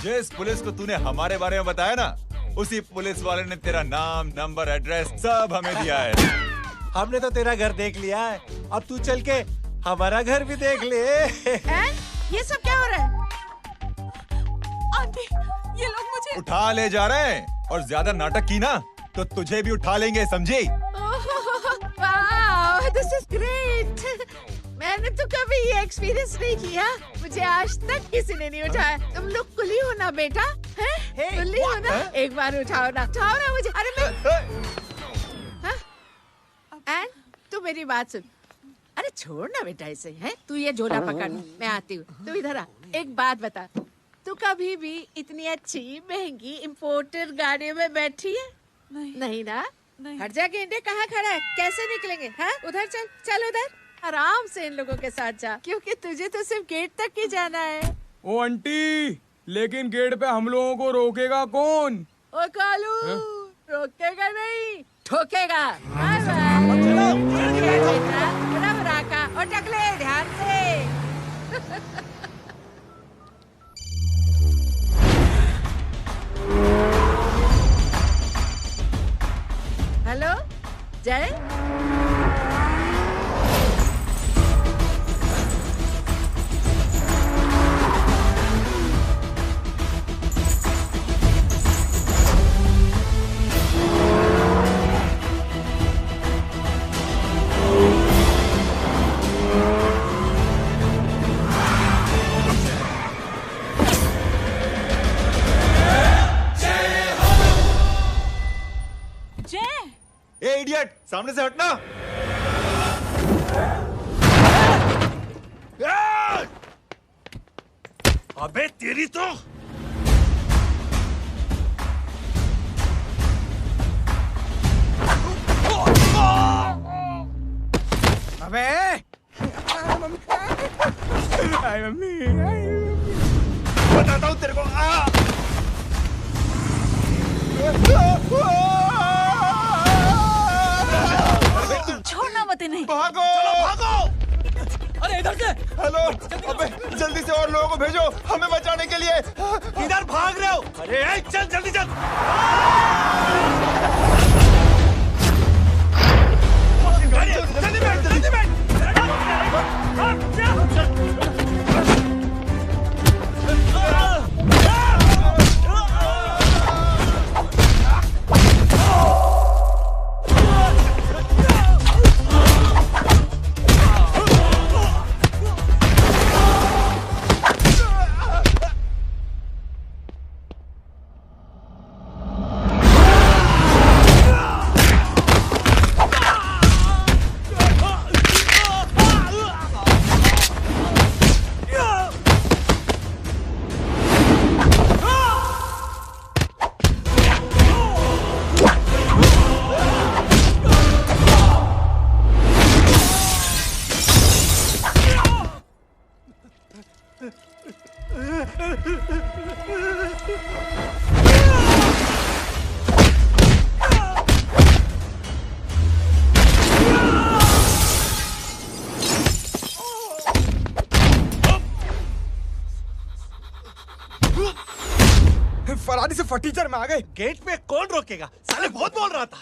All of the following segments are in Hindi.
जिस पुलिस को तूने हमारे बारे में बताया ना, उसी पुलिस वाले ने तेरा नाम, नंबर, एड्रेस सब हमें दिया है। हमने तो तेरा घर देख लिया है, अब तू चल के हमारा घर भी देख ले। ये सब क्या हो रहा है? आंटी, ये लोग मुझे उठा ले जा रहे हैं, और ज्यादा नाटक की ना तो तुझे भी उठा लेंगे, समझी? वाह, दिस इज ग्रेट। मैंने तो कभी ये एक्सपीरियंस नहीं किया। मुझे आज तक किसी ने नहीं उठाया। तुम लोग कुली हो ना बेटा? हैं? कुली हो ना? एक बार उठाओ ना मुझे। अरे मैं एंड तू मेरी बात सुन। अरे छोड़ ना बेटा इसे, हैं? तू ये झोला पकड़, मैं आती हूँ। तू इधर आ। एक बात बता, तू कभी भी इतनी अच्छी महंगी इम्पोर्टेड गाड़ी में बैठी है? नहीं ना? हट जा गेंडे, कहाँ खड़ा है? कैसे निकलेंगे? हाँ, उधर चल, चल उधर। आराम से इन लोगों के साथ जा, क्योंकि तुझे तो सिर्फ गेट तक ही जाना है। ओ आंटी, लेकिन गेट पे हम लोगों को रोकेगा कौन? ओ कालू, रोकेगा नहीं, ठोकेगा। Bye bye. बेटा, रब राका और टकले ध्यान से। हेलो जय। ए इडियट, सामने से हटना। अबे तेरी तो अबे आई मम्मी, बताता हूँ तेरे को। छोड़ना मत इन्हें। भागो, भागो। अरे इधर से। हेलो, अबे जल्दी से और लोगों को भेजो हमें बचाने के लिए। किधर भाग रहे हो? अरे चल जल्दी चल। जल्दी बैठ, जल्दी बैठ। फरारी से फटीचर में आ गए। गेट पे कौन रोकेगा? साले बहुत बोल रहा था।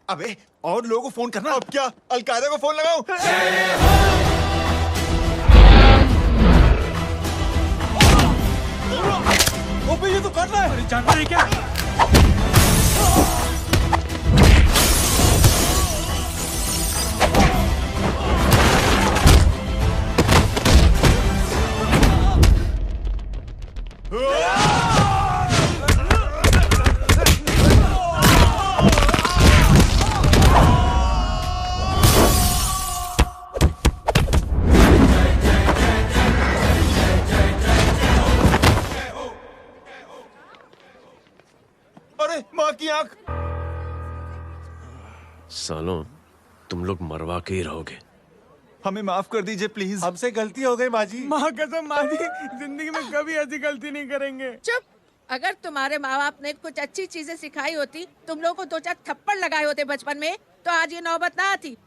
अबे और लोगों को फोन करना। अब क्या अलकायदा को फोन लगाऊं? ओबे ये तो कर रहा है। अरे जानता है क्या? अरे माँ की आंख। सालों, तुम लोग मरवा के ही रहोगे। हमें माफ कर दीजिए प्लीज। हमसे गलती हो गई माँ जी। माँ कसम माँ जी, जिंदगी में कभी ऐसी गलती नहीं करेंगे। चुप। अगर तुम्हारे माँ बाप ने कुछ अच्छी चीजें सिखाई होती, तुम लोगों को 2-4 थप्पड़ लगाए होते बचपन में, तो आज ये नौबत ना आती।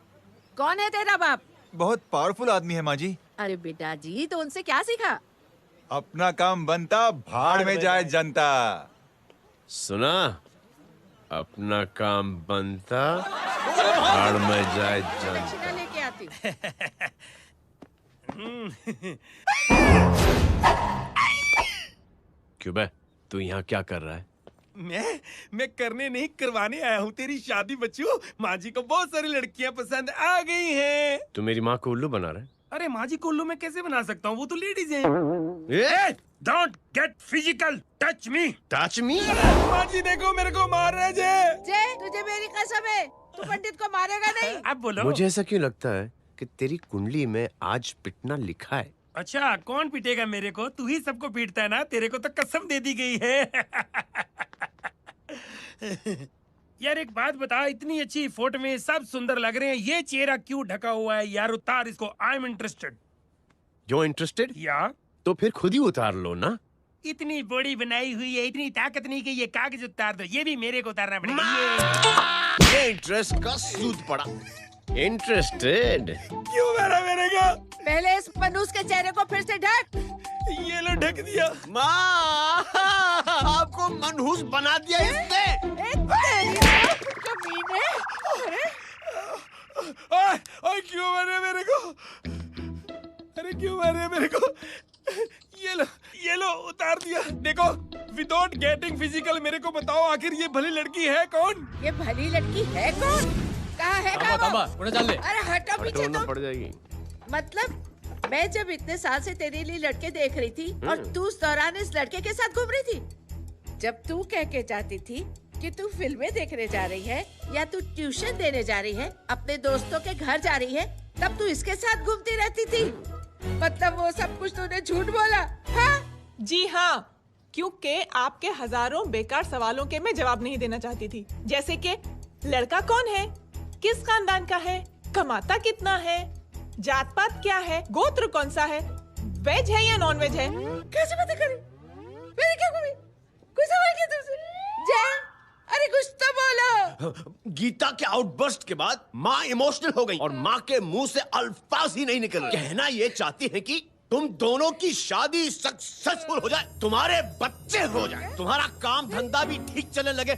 कौन है तेरा बाप? बहुत पावरफुल आदमी है माँ जी। अरे बेटा जी, तो उनसे क्या सीखा? अपना काम बनता, भाड़ में जाए जनता। सुना? अपना काम बनता, भाड़ में जाए जनता। दक्षिणा लेके आती हूँ। क्यों बे? तू यहाँ क्या कर रहा है? मैं करने नहीं करवाने आया हूँ तेरी शादी बच्चू। माँ जी को बहुत सारी लड़कियाँ पसंद आ गई हैं। तू मेरी माँ को उल्लू बना रहा है? अरे माँ जी को उल्लू मैं कैसे बना सकता हूँ, वो तो लेडीज हैं। Don't get physical, touch me. Touch me? माँ जी देखो मेरे को मार रहे जय। जय, तुझे मेरी कसम है, तू पंडित को मारेगा नहीं। अब बोलो। मुझे ऐसा क्यों लगता है कि तेरी कुंडली में आज पिटना लिखा है? अच्छा, कौन पीटेगा मेरे को? तू ही सबको पीटता है ना, तेरे को तो कसम दे दी गई है। यार एक बात बता, इतनी अच्छी फोटो में सब सुंदर लग रहे हैं, ये चेहरा क्यों ढका हुआ है? यार उतार इसको, आई एम इंटरेस्टेड। जो इंटरेस्टेड? या तो फिर खुद ही उतार लो ना। इतनी बॉडी बनाई हुई है, इतनी ताकत नहीं कि ये कागज उतार दो, ये भी मेरे को उतारना पड़ेगा। ये इंटरेस्ट का सूद पड़ा। इंटरेस्टेड? क्यों मारा मेरे को? पहले इस मनूस के चेहरे को फिर से ढक। ये लो ढक दिया। माँ, आपको मनहूस बना दिया इसने। कमीने। अरे ओए क्यों मारे मेरे को? अरे क्यों मारे मेरे को? ये लो उतार दिया। देखो, विदाउट गेटिंग फिजिकल मेरे को बताओ आखिर ये भली लड़की है कौन? ये भली लड़की है कौन? कहाँ है वो? अरे हटो पीछे तो। पड़ जाएगी। मतलब मैं जब इतने साल से तेरे लिए लड़के देख रही थी और तू उस दौरान इस लड़के के साथ घूम रही थी। जब तू कह के जाती थी कि तू फिल्में देखने जा रही है या तू ट्यूशन देने जा रही है, अपने दोस्तों के घर जा रही है, तब तू इसके साथ घूमती रहती थी। मतलब वो सब कुछ तूने झूठ बोला? हाँ? जी हाँ, क्योंकि आपके हजारों बेकार सवालों के मैं जवाब नहीं देना चाहती थी। जैसे कि लड़का कौन है, किस खानदान का है, कमाता कितना है, जात पात क्या है, गोत्र कौन सा है, वेज है या नॉन वेज है। कैसे बातें करी? मेरी क्या कमी? कोई सवाल किया तुमसे? जय, अरे कुछ तो बोलो। गीता के आउटबर्स्ट के बाद माँ इमोशनल हो गई और माँ के मुंह से अल्फाज ही नहीं निकल रहे। कहना ये चाहती है कि तुम दोनों की शादी सक्सेसफुल हो जाए, तुम्हारे बच्चे हो जाए, तुम्हारा काम धंधा भी ठीक चलने लगे,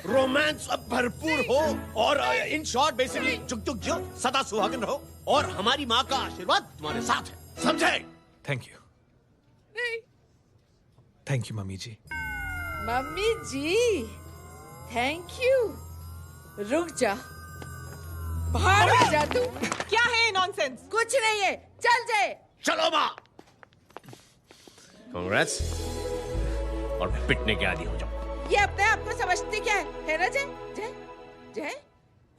रोमांस अब भरपूर हो और इन शॉर्ट बेसिकली जुग जुग जियो, सदा सुहागन रहो और हमारी माँ का आशीर्वाद तुम्हारे साथ है। समझे? Thank you. Thank you mummy ji. Mummy ji, thank you. रुक जा, बाहर आ जा तू। क्या है नॉनसेंस? कुछ नहीं है, चल जाए। चलो माँ। कांग्रेस और पिटने के आदी हो जाओ। ये अपने आप को समझती क्या है ना जय? जय जय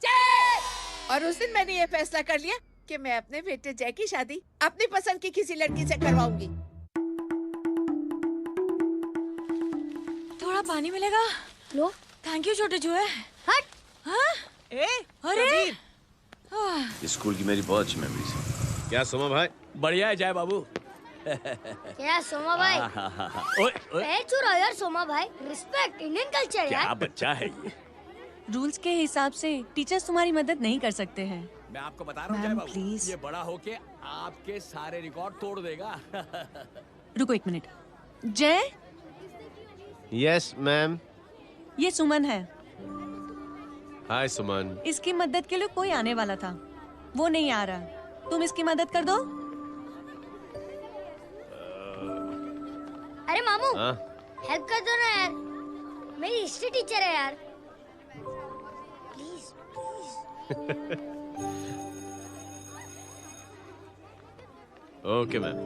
जय। और उस दिन मैंने ये फैसला कर लिया कि मैं अपने बेटे जय की शादी अपनी पसंद की किसी लड़की से करवाऊंगी। थोड़ा पानी मिलेगा? लो। थैंक यू छोटे जुए। हट। हाँ? अरे स्कूल की मेरी बहुत अच्छी मेमोरीज है। क्या सोमा भाई? बढ़िया है जय बाबू। क्या सोमा भाई? पैर छू रहा यार सोमा भाई, रिस्पेक्ट इंडियन कल्चर यार। क्या बच्चा है ये? रूल्स के हिसाब से टीचर्स तुम्हारी मदद नहीं कर सकते हैं। मैं आपको बता रहा हूँ जय बाबू, ये बड़ा होके आपके सारे रिकॉर्ड तोड़ देगा। रुको एक मिनट। जय। Yes ma'am. ये सुमन है। हाय सुमन। इसकी मदद के लिए कोई आने वाला था, वो नहीं आ रहा। तुम इसकी मदद कर दो। अरे मामू, हेल्प कर दो ना यार, मेरी हिस्ट्री टीचर है यार। Please okay ma'am.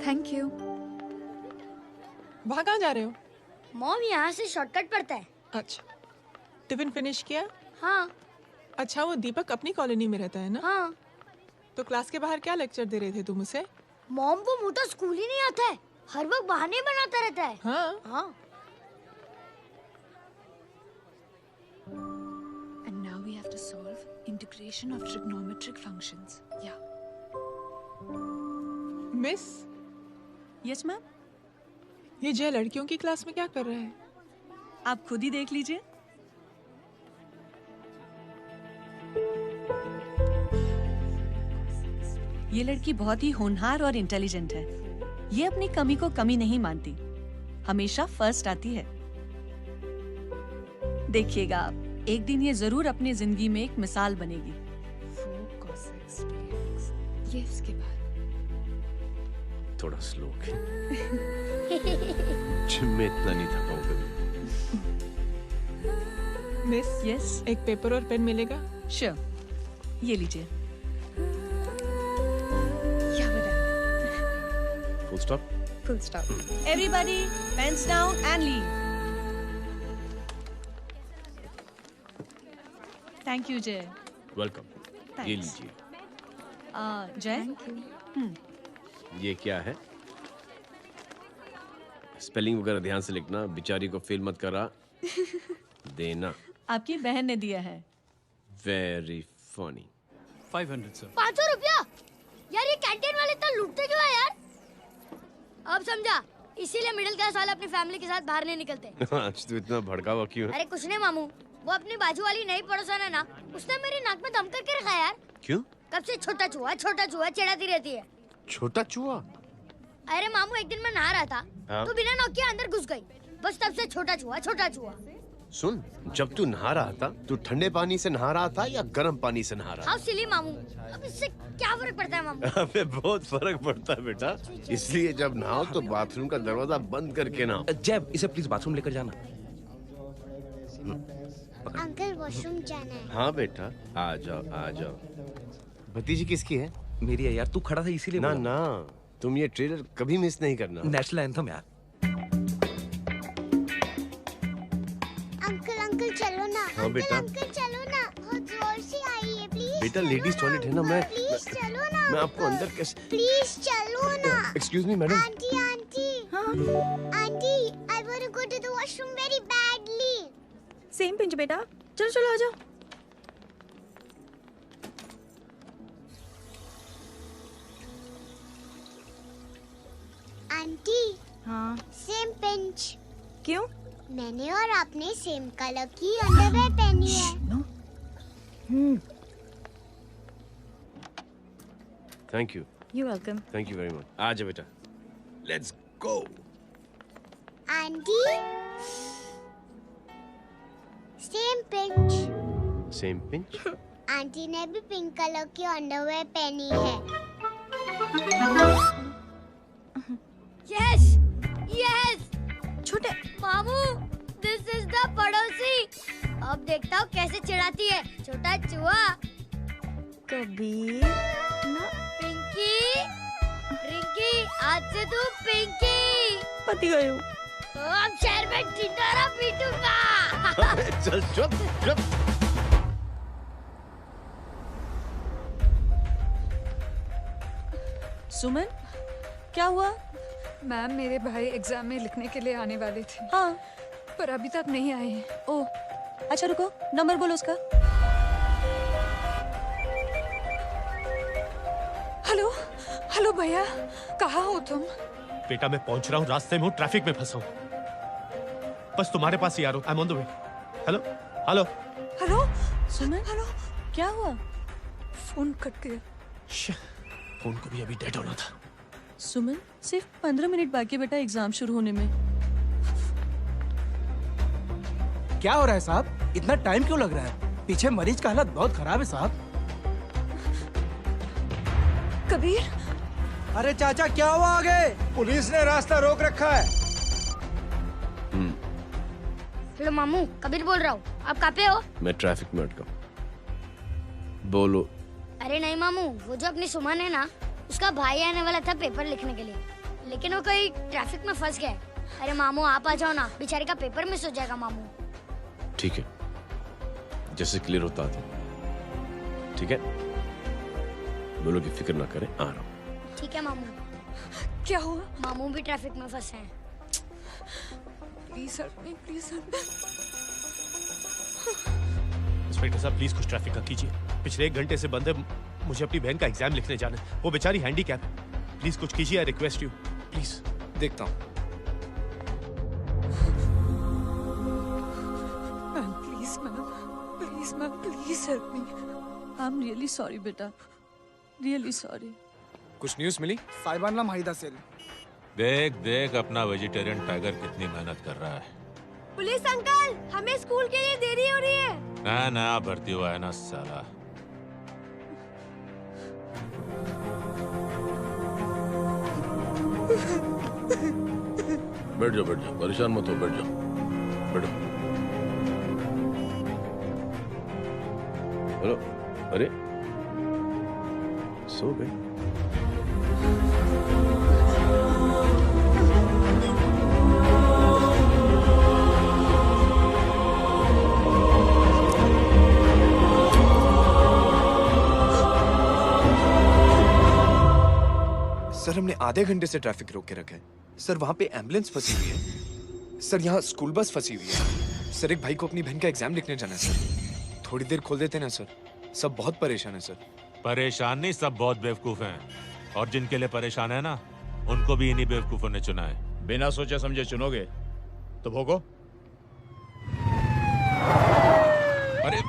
Thank you. वहाँ कहाँ जा रहे हो? मॉम यहाँ से शॉर्टकट पड़ता है। अच्छा, टिफिन फिनिश किया? हाँ। अच्छा, वो दीपक अपनी कॉलोनी में रहता है ना? हाँ। तो क्लास के बाहर क्या लेक्चर दे रहे थे तुम उसे? मॉम को मुँह तो स्कूल ही नहीं आता है, हर वक्त बहाने बनाता रहता है। हाँ। हाँ। And now we have to solve integration of trigonometric functions. Yeah. Miss. Yes ma'am. ये जय लड़कियों की क्लास में क्या कर रहा है? आप खुद ही देख लीजिए। ये लड़की बहुत ही होनहार और इंटेलिजेंट है। ये अपनी कमी को कमी नहीं मानती, हमेशा फर्स्ट आती है। देखिएगा आप, एक दिन ये जरूर अपनी जिंदगी में एक मिसाल बनेगी। ये उसके बाद थोड़ा स्लो जिम में इतना नहीं थका हूं कभी। मिस, यस, एक पेपर और पेन मिलेगा? श्योर, ये लीजिए। Full stop. Full stop. Everybody pens down and leave. Thank you Jay. Welcome. ये लीजिए। जय, ये क्या है? स्पेलिंग वगैरह ध्यान से लिखना, बेचारी को फेल मत करा देना। आपकी बहन ने दिया है। Very funny. 500 सर। 500 रुपया? यार ये कैंटीन वाले इतना लूटते क्यों है यार? अब समझा, इसीलिए मिडिल क्लास वाले अपनी फैमिली के साथ बाहर नहीं निकलते। आज तो इतना भड़का हुआ क्यों है? अरे कुछ नहीं मामू, वो अपनी बाजू वाली नई पड़ोसन है ना, उसने मेरी नाक में दम करके रखा यार। क्यों? कब से छोटा चूहा चिढ़ाती रहती है। छोटा चूहा? अरे मामू, एक दिन मैं नहा रहा था, हाँ? तो बिना नॉक के अंदर घुस गई। बस तब से छोटा चूहा। सुन, जब तू नहा रहा था, तू ठंडे पानी से नहा रहा था या गर्म पानी से नहा रहा हाउ सिली मामू, अब इससे क्या फर्क पड़ता है मामू? था? अबे बहुत फर्क पड़ता है बेटा, इसलिए जब नहाओ तो बाथरूम का दरवाजा बंद करके नहाओ। जय, इसे प्लीज बाथरूम लेकर जाना। अंकल वॉशरूम जाना है। हाँ बेटा, आ जाओ आ जाओ। भतीजी किसकी है? मेरी है यार, तू खड़ा था इसीलिए ना बोला। ना, तुम ये ट्रेलर कभी मिस नहीं करना। नेशनल एंथम यार। अंकल चलो ना। हाँ बेटा। अंकल चलो ना, बहुत जोर से आई है, प्लीज। बेटा लेडीज टॉयलेट है ना, प्लीज चलो ना। मैं आपको अंदर कैसे? प्लीज चलो ना। Excuse me madam. Auntie I want to go to the washroom very badly. Same pinch बेटा, चलो आ जाओ। आंटी। हाँ। Same pinch. क्यों? मैंने और आपने सेम कलर की अंडरवेयर पहनी है। Thank you. You welcome. Thank you very much. आ जाओ बेटा, let's go. Aunty same pinch. Same pinch? आंटी ने भी पिंक कलर की अंडरवेयर पहनी है। Yes yes. छोटे मामू, दिस इज द पड़ोसी। अब देखता हूँ कैसे चिढ़ाती है छोटा चूहा। कबीर ना। पिंकी, रिंकी, आज से तू पिंकी। पति गई हूँ। अब शहर में टिंडोरा पीटूंगा। चल चुप चुप। सुमन, क्या हुआ? मैम, मेरे भाई एग्जाम में लिखने के लिए आने वाले थे। हाँ, पर अभी तक नहीं आए हैं। ओह, अच्छा रुको, नंबर बोलो उसका। हेलो भैया, कहाँ हो तुम? बेटा मैं पहुंच रहा हूँ, रास्ते में हूँ, ट्रैफिक में फंसा हूँ। बस तुम्हारे पास ही आ रहा हूँ। I am on the way. Hello hello hello Suman, hello. क्या हुआ? फोन कट गया। फोन को भी अभी डेड होना था। सुमन, सिर्फ 15 मिनट बाकी बेटा एग्जाम शुरू होने में। क्या हो रहा है साहब? इतना टाइम क्यों लग रहा है? पीछे मरीज का हालत बहुत खराब है साहब। कबीर। अरे चाचा क्या हुआ आगे? पुलिस ने रास्ता रोक रखा है। हेलो मामू, कबीर बोल रहा हूँ। आप कहाँ पे हो? मैं ट्रैफिक में अटका। बोलो। अरे नहीं मामू, वो जो अपनी सुमन है ना, उसका भाई आने वाला था पेपर लिखने के लिए, लेकिन वो कहीं ट्रैफिक में फंस गया। अरे मामू आप आ जाओ ना, बेचारे का पेपर मिस हो जाएगा मामू। ठीक है, जैसे क्लियर होता था। ठीक है, बोलो कि फिक्र ना करें, आ रहा हूँ। ठीक है मामू। क्या हुआ? मामू भी ट्रैफिक में फंसे हैं। Please help me, please help me. Inspector साहब प्लीज कुछ ट्रैफिक का कीजिए। पिछले 1 घंटे से बंद है, मुझे अपनी बहन का एग्जाम लिखने जाना है। वो बेचारी हैंडीकैप है। प्लीज कुछ कीजिए, आई रिक्वेस्ट यू प्लीज। देखता हूँ। Ma'am please help me. I am really sorry बेटा, रियली सॉरी। कुछ न्यूज़ मिली? साहिबानला माहिदा सेल। देख देख अपना वेजिटेरियन टाइगर कितनी मेहनत कर रहा है। पुलिस अंकल, हमें स्कूल के लिए देरी हो रही है। नया नया भर्ती हुआ है ना साला। बैठ जाओ, परेशान मत हो, बैठ जाओ, बैठो। हेलो, अरे सो गए? सर हमने आधे घंटे से ट्रैफिक रोक के रखा है। सर वहाँ पे एम्बुलेंस फंसी हुई है। सर यहाँ स्कूल बस फंसी हुई है। सर एक भाई को अपनी बहन का एग्जाम लिखने जाना है सर। थोड़ी देर खोल देते ना सर। सब बहुत परेशान है सर। परेशान नहीं, सब बहुत बेवकूफ हैं। और जिनके लिए परेशान है ना, उनको भी इन्हीं बेवकूफों ने चुना है। बिना सोचे समझे चुनोगे तो भोगो। अरे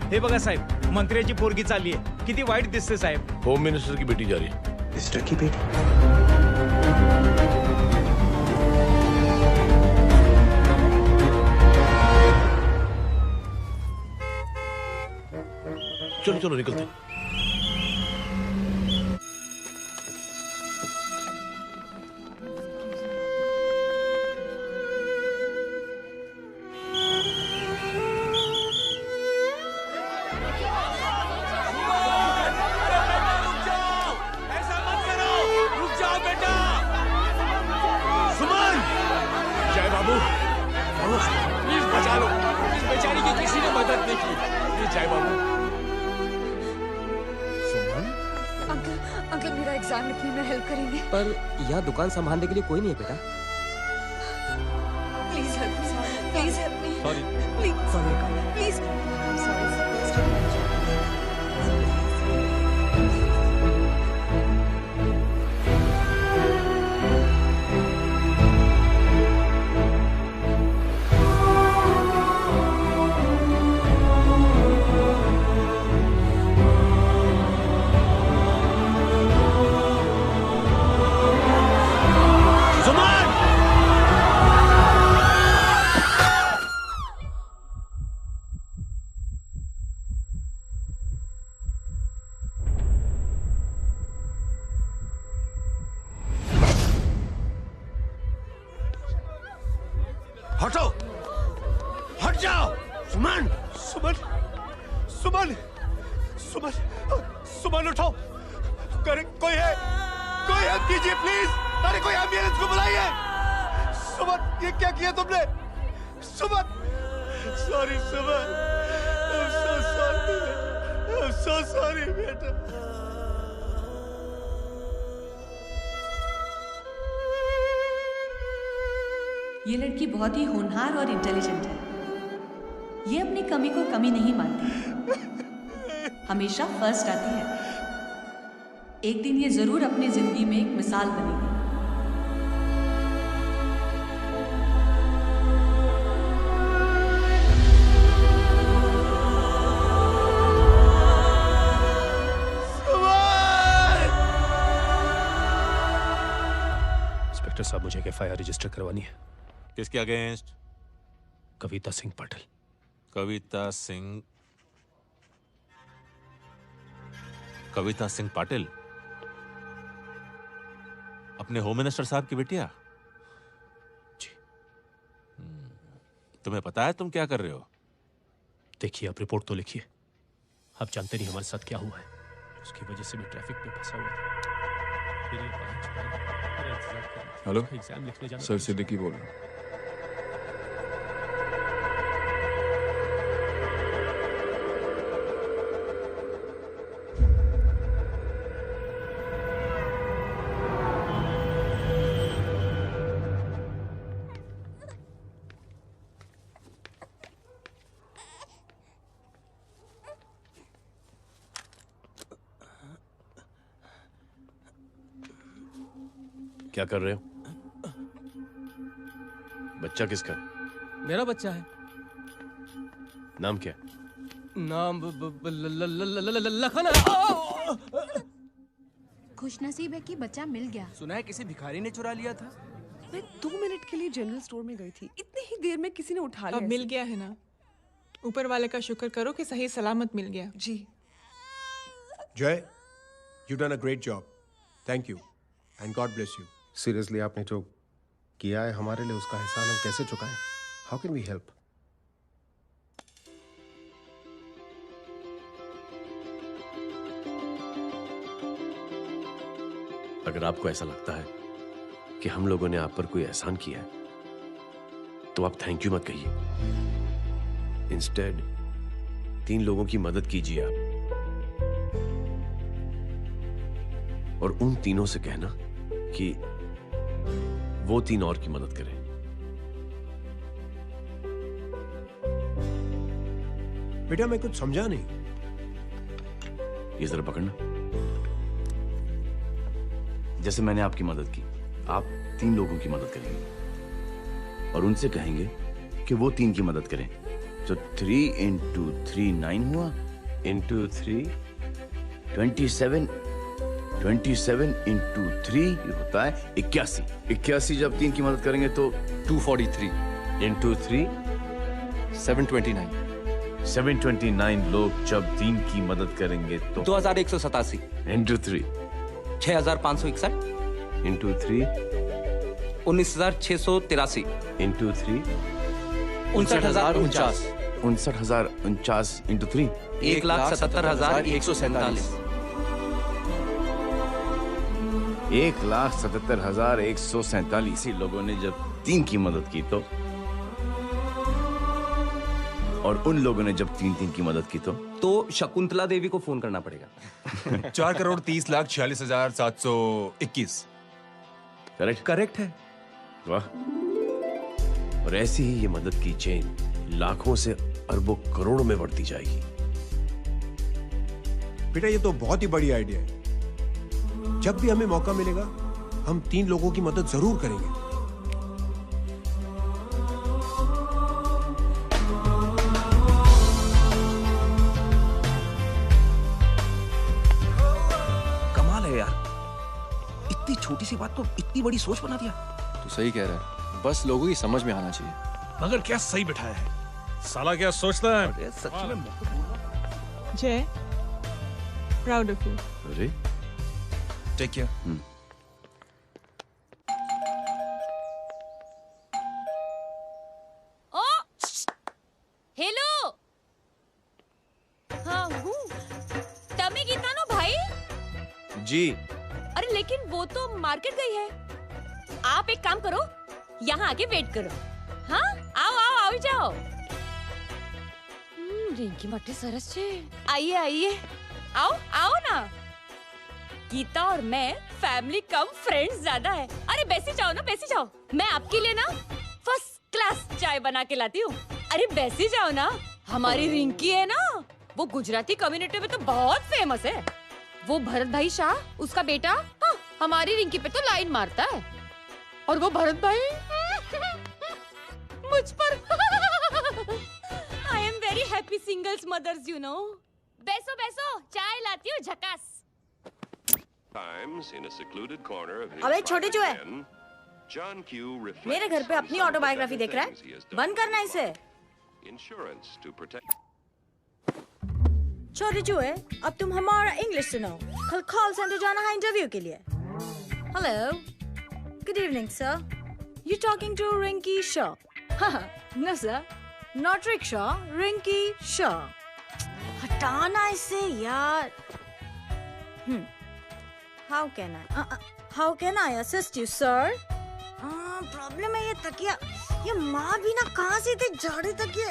हे बघा साहेब, मंत्र्याची पोरगी चालली आहे. किती वाईट दिसते साहेब. होम मिनिस्टर की बेटी जा रही है। मिनिस्टर की बेटी? चलो चलो निकलते हैं। अंकल मेरा एग्जाम लिखने में हेल्प करेंगे? पर यहाँ दुकान संभालने के लिए कोई नहीं है बेटा। Please help me, please help me. Sorry. Please हटो, हट जाओ। सुमन, सुमन, सुमन, सुमन, सुमन उठो। करे कोई है, कोई हेल्प कीजिए प्लीज। अरे कोई एम्बुलेंस को बुलाइए। सुमन, ये क्या किया तुमने? Suman, sorry Suman, I'm so sorry, I'm so sorry बेटा। ये लड़की बहुत ही होनहार और इंटेलिजेंट है। ये अपनी कमी को कमी नहीं मानती, हमेशा फर्स्ट आती है। एक दिन ये जरूर अपनी जिंदगी में एक मिसाल बनेगी। इंस्पेक्टर साहब, मुझे एफआईआर रजिस्टर करवानी है। किसके अगेंस्ट? कविता सिंह पाटिल। कविता सिंह? कविता सिंह पाटिल अपने होम मिनिस्टर साहब की बेटिया? जी। तुम्हें पता है तुम क्या कर रहे हो? देखिए, आप रिपोर्ट तो लिखिए। आप जानते नहीं हमारे साथ क्या हुआ है। उसकी वजह से मैं ट्रैफिक में फंसा हुआ था। फिर ये 5 मेरा इंतजार करना। हेलो, एग्जाम लिखने जाना। सर सिद्दीकी बोल रहा हूँ। क्या कर रहे हो? बच्चा किसका? मेरा बच्चा है। नाम क्या? नाम लखन है। खुशनसीब है कि बच्चा मिल गया। सुना है किसी भिखारी ने चुरा लिया था। मैं 2 मिनट के लिए जनरल स्टोर में गई थी, इतनी ही देर में किसी ने उठा लिया। अब मिल गया है ना, ऊपर वाले का शुक्र करो कि सही सलामत मिल गया। जी जय, you done a great job, thank you and God bless you. Seriously आपने जो किया है हमारे लिए, उसका एहसान हम कैसे चुकाएं? How can we help? अगर आपको ऐसा लगता है कि हम लोगों ने आप पर कोई एहसान किया है, तो आप थैंक यू मत कहिए। इंस्टेड 3 लोगों की मदद कीजिए आप, और उन तीनों से कहना कि वो 3 और की मदद करें। बेटा मैं कुछ समझा नहीं। ये जरा पकड़ना। जैसे मैंने आपकी मदद की, आप 3 लोगों की मदद करेंगे और उनसे कहेंगे कि वो 3 की मदद करें। तो 3 into 3 9 हुआ, into 3 27, 27 into 3 होता है 81। 81 जब 3 की मदद करेंगे तो 243 into 3 729 729 लोग जब 3 की मदद करेंगे तो 2187 into 3 6561 into 3 19683 into 3 59049 59049 into 3 1,77,147 1,77,147 लोगों ने जब 3 की मदद की तो, और उन लोगों ने जब 3 की मदद की तो शकुंतला देवी को फोन करना पड़ेगा। 4,30,46,721 करेक्ट? करेक्ट है। वाह। और ऐसी ही ये मदद की चेन लाखों से अरबों करोड़ों में बढ़ती जाएगी। बेटा ये तो बहुत ही बड़ी आइडिया है। जब भी हमें मौका मिलेगा हम 3 लोगों की मदद जरूर करेंगे। कमाल है यार, इतनी छोटी सी बात को इतनी बड़ी सोच बना दिया। तू सही कह रहा है, बस लोगों की समझ में आना चाहिए। मगर क्या सही बिठाया है, साला क्या सोचता है। सच में जय, प्राउड ऑफ यू। अरे टेक केयर। ओ हेलो, हाँ हूँ। तमे गीता नो भाई। जी। अरे लेकिन वो तो मार्केट गई है। आप एक काम करो, यहाँ आके वेट करो। हाँ आओ आओ आओ जाओ। रिंकी मट्टी सरस छे। आइए आइए, आओ आओ ना। गीता और मैं फैमिली कम फ्रेंड्स ज्यादा है। अरे बैसी जाओ ना, बैसी जाओ। मैं आपके लिए ना फर्स्ट क्लास चाय बना के लाती हूँ। अरे बैसी जाओ ना। हमारी रिंकी है ना, वो गुजराती कम्युनिटी में तो बहुत फेमस है। वो भरत भाई शाह, उसका बेटा, हाँ, हमारी रिंकी पे तो लाइन मारता है। और वो भरत भाई मुझ पर। I am very happy singles mothers you know. बैसो बैसो, चाय लाती हूँ झकास। अबे छोटे चूहे, मेरे घर पे अपनी ऑटोबायोग्राफी देख रहा है? बंद करना इसे। छोटे चूहे, अब तुम हमारा इंग्लिश सुनो। कल कॉल सेंटर जाना है इंटरव्यू के लिए। Hello, good evening sir. You talking to Rinki Shaw? No sir, not rickshaw, Rinki Shaw. हटाना इसे यार। How can I assist you, sir? Problem है ये तकिया, ये माँ भी ना कहाँ से इतने झाड़े तकिए।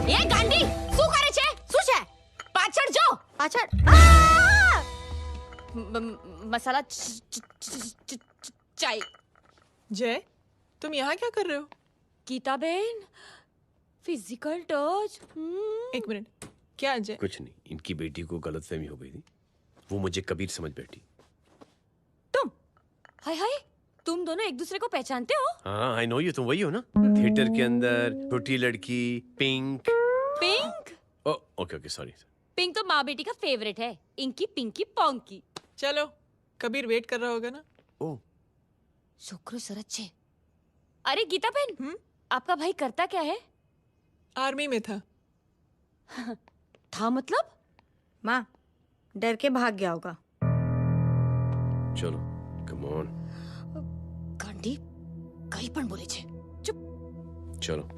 ये गांडी, શું કરે છે? શું છે? પાછળ જો, પાછળ। मसाला चाय। जय, तुम यहाँ क्या कर रहे हो? गीता बहन, फिजिकल टच। एक मिनट, क्या जय? कुछ नहीं, इनकी बेटी को गलतफहमी हो गई थी वो मुझे कबीर समझ बैठी। तुम हाय हाय, तुम दोनों एक दूसरे को पहचानते हो? हाँ आई नो यू, तुम वही हो ना थिएटर के अंदर छोटी लड़की pink. Pink? Okay okay sorry. Pink तो माँ बेटी का फेवरेट है, इंकी पिंकी पोंकी। चलो कबीर वेट कर रहा होगा ना। ओ शुक्र सरच्चे। अरे गीता बहन, आपका भाई करता क्या है? आर्मी में था। था मतलब? माँ डर के भाग गया होगा। चलो कम ऑन। गांडी कहीं पण बोले छे। चुप। चलो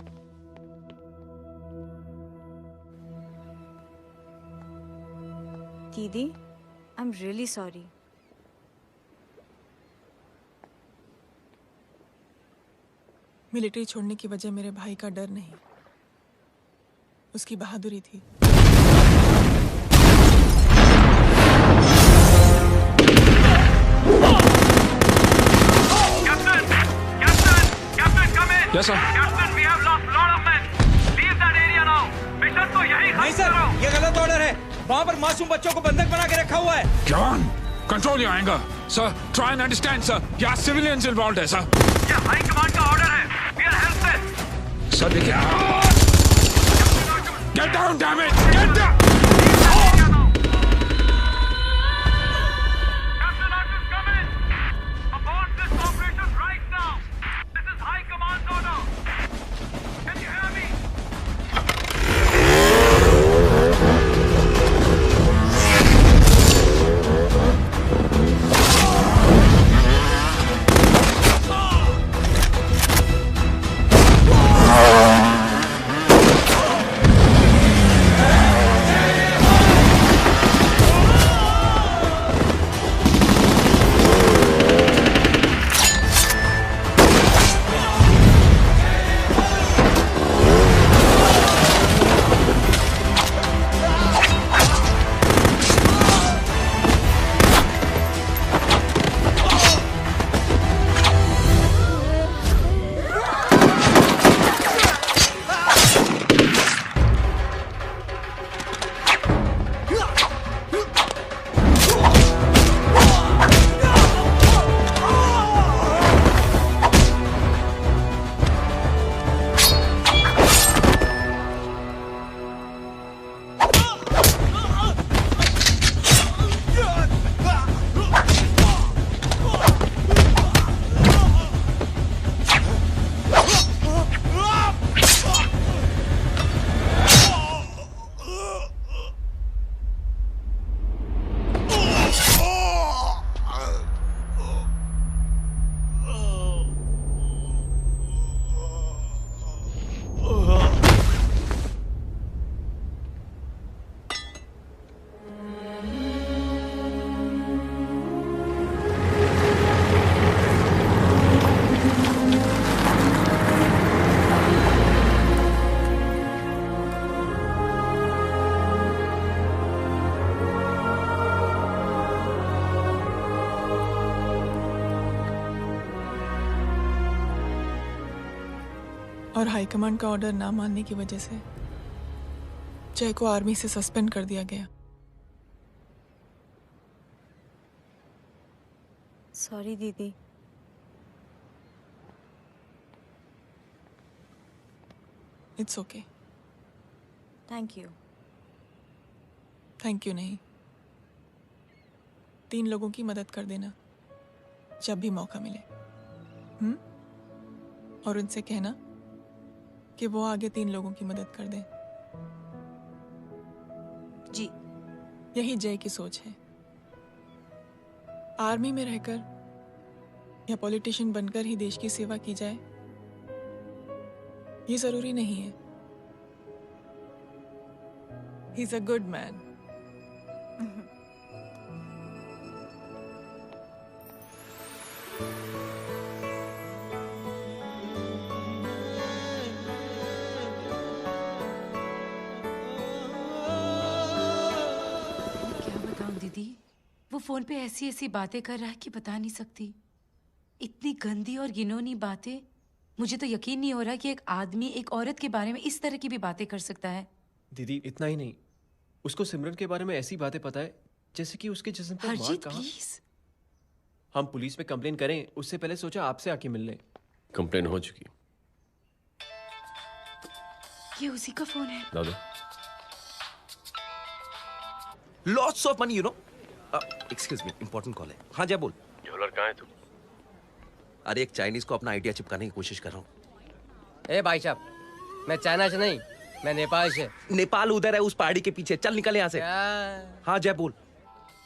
दीदी I am really sorry. Military छोड़ने की वजह मेरे भाई का डर नहीं, उसकी बहादुरी थी। Yes, sir. Captain, we have lost lot of men. Leave that area now. Mission तो यही खत्म करो। ये गलत ऑर्डर है। वहाँ पर मासूम बच्चों को बंधक बना के रखा हुआ है। जवान, control your anger. Sir, try and understand, sir. यहाँ civilians involved है, sir. ये हाई कमांड का ऑर्डर है. We are helpless. Sir, देखिए. Get down, damn it! Get down! और हाईकमांड का ऑर्डर ना मानने की वजह से जय को आर्मी से सस्पेंड कर दिया गया। सॉरी दीदी। It's okay. Thank you. Thank you नहीं, 3 लोगों की मदद कर देना जब भी मौका मिले। और उनसे कहना कि वो आगे 3 लोगों की मदद कर दें। जी। यही जय की सोच है। आर्मी में रहकर या पॉलिटिशियन बनकर ही देश की सेवा की जाए, ये जरूरी नहीं है। He is a good man. दीदी वो फोन पे ऐसी ऐसी बातें कर रहा है कि बता नहीं सकती। इतनी गंदी और घिनौनी बातें। मुझे तो यकीन नहीं हो रहा कि एक आदमी एक औरत के बारे में इस तरह की भी बातें कर सकता है। दीदी इतना ही नहीं, उसको सिमरन के बारे में ऐसी बातें पता है जैसे कि उसके जिस्म पर मार हरजीत कहाँ? प्लीज। हम पुलिस में कंप्लेन करें उससे पहले सोचा आपसे आके मिल लें। कंप्लेन हो चुकी। ये उसी का फोन है। दादा lots of money you know. Excuse me, important call है। हाँ जय बोल। ज्वेलर कहाँ है तू? अरे एक चाइनीज को अपना आइडिया चिपकाने की कोशिश कर रहा हूँ। ए भाई साहब, मैं चाइना से नहीं, मैं नेपाल से। नेपाल उधर है उस पहाड़ी के पीछे, चल निकल यहाँ से। हाँ जय बोल।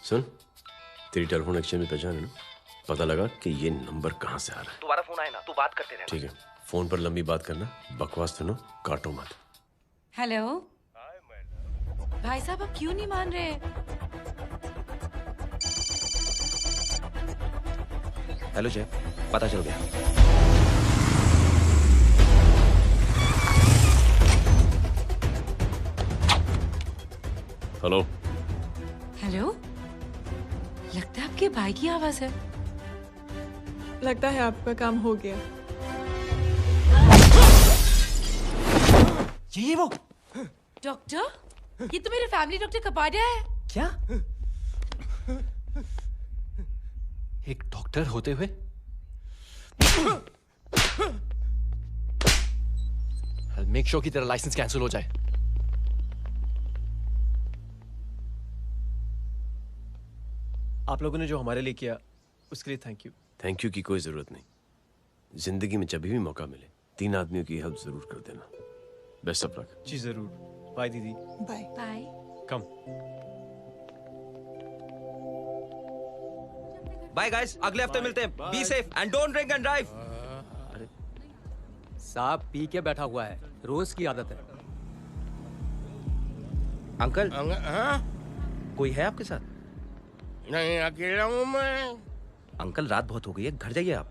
सुन, तेरी टेलीफोन एक्सचेंज में पहचान है ना? पता लगा कि ये नंबर कहाँ से आ रहा है। दोबारा फोन आए ना तू बात करते रहना। ठीक है, फोन पर लंबी बात करना, बकवास सुनो, काटो मत। हेलो भाई साहब, आप क्यों नहीं मान रहे? हेलो जय, पता चल गया। हेलो हेलो, लगता है आपके भाई की आवाज है। लगता है आपका काम हो गया। ये वो डॉक्टर, ये तो मेरे फैमिली डॉक्टर कपाडिया है। क्या? एक डॉक्टर होते हुए? I'll make sure कि तेरा लाइसेंस कैंसिल हो जाए। आप लोगों ने जो हमारे लिए किया उसके लिए थैंक यू। थैंक यू की कोई जरूरत नहीं। जिंदगी में जब भी मौका मिले 3 आदमियों की हेल्प जरूर कर देना। Best of luck. जी जरूर। बाय दीदी। Bye bye. कम। बाय गाइस, अगले हफ्ते मिलते हैं। Be safe and don't drink and drive. अरे साहब पी के बैठा हुआ है, रोज की आदत है। अंकल हाँ? कोई है आपके साथ? नहीं, अकेला हूँ मैं। अंकल रात बहुत हो गई है, घर जाइए आप।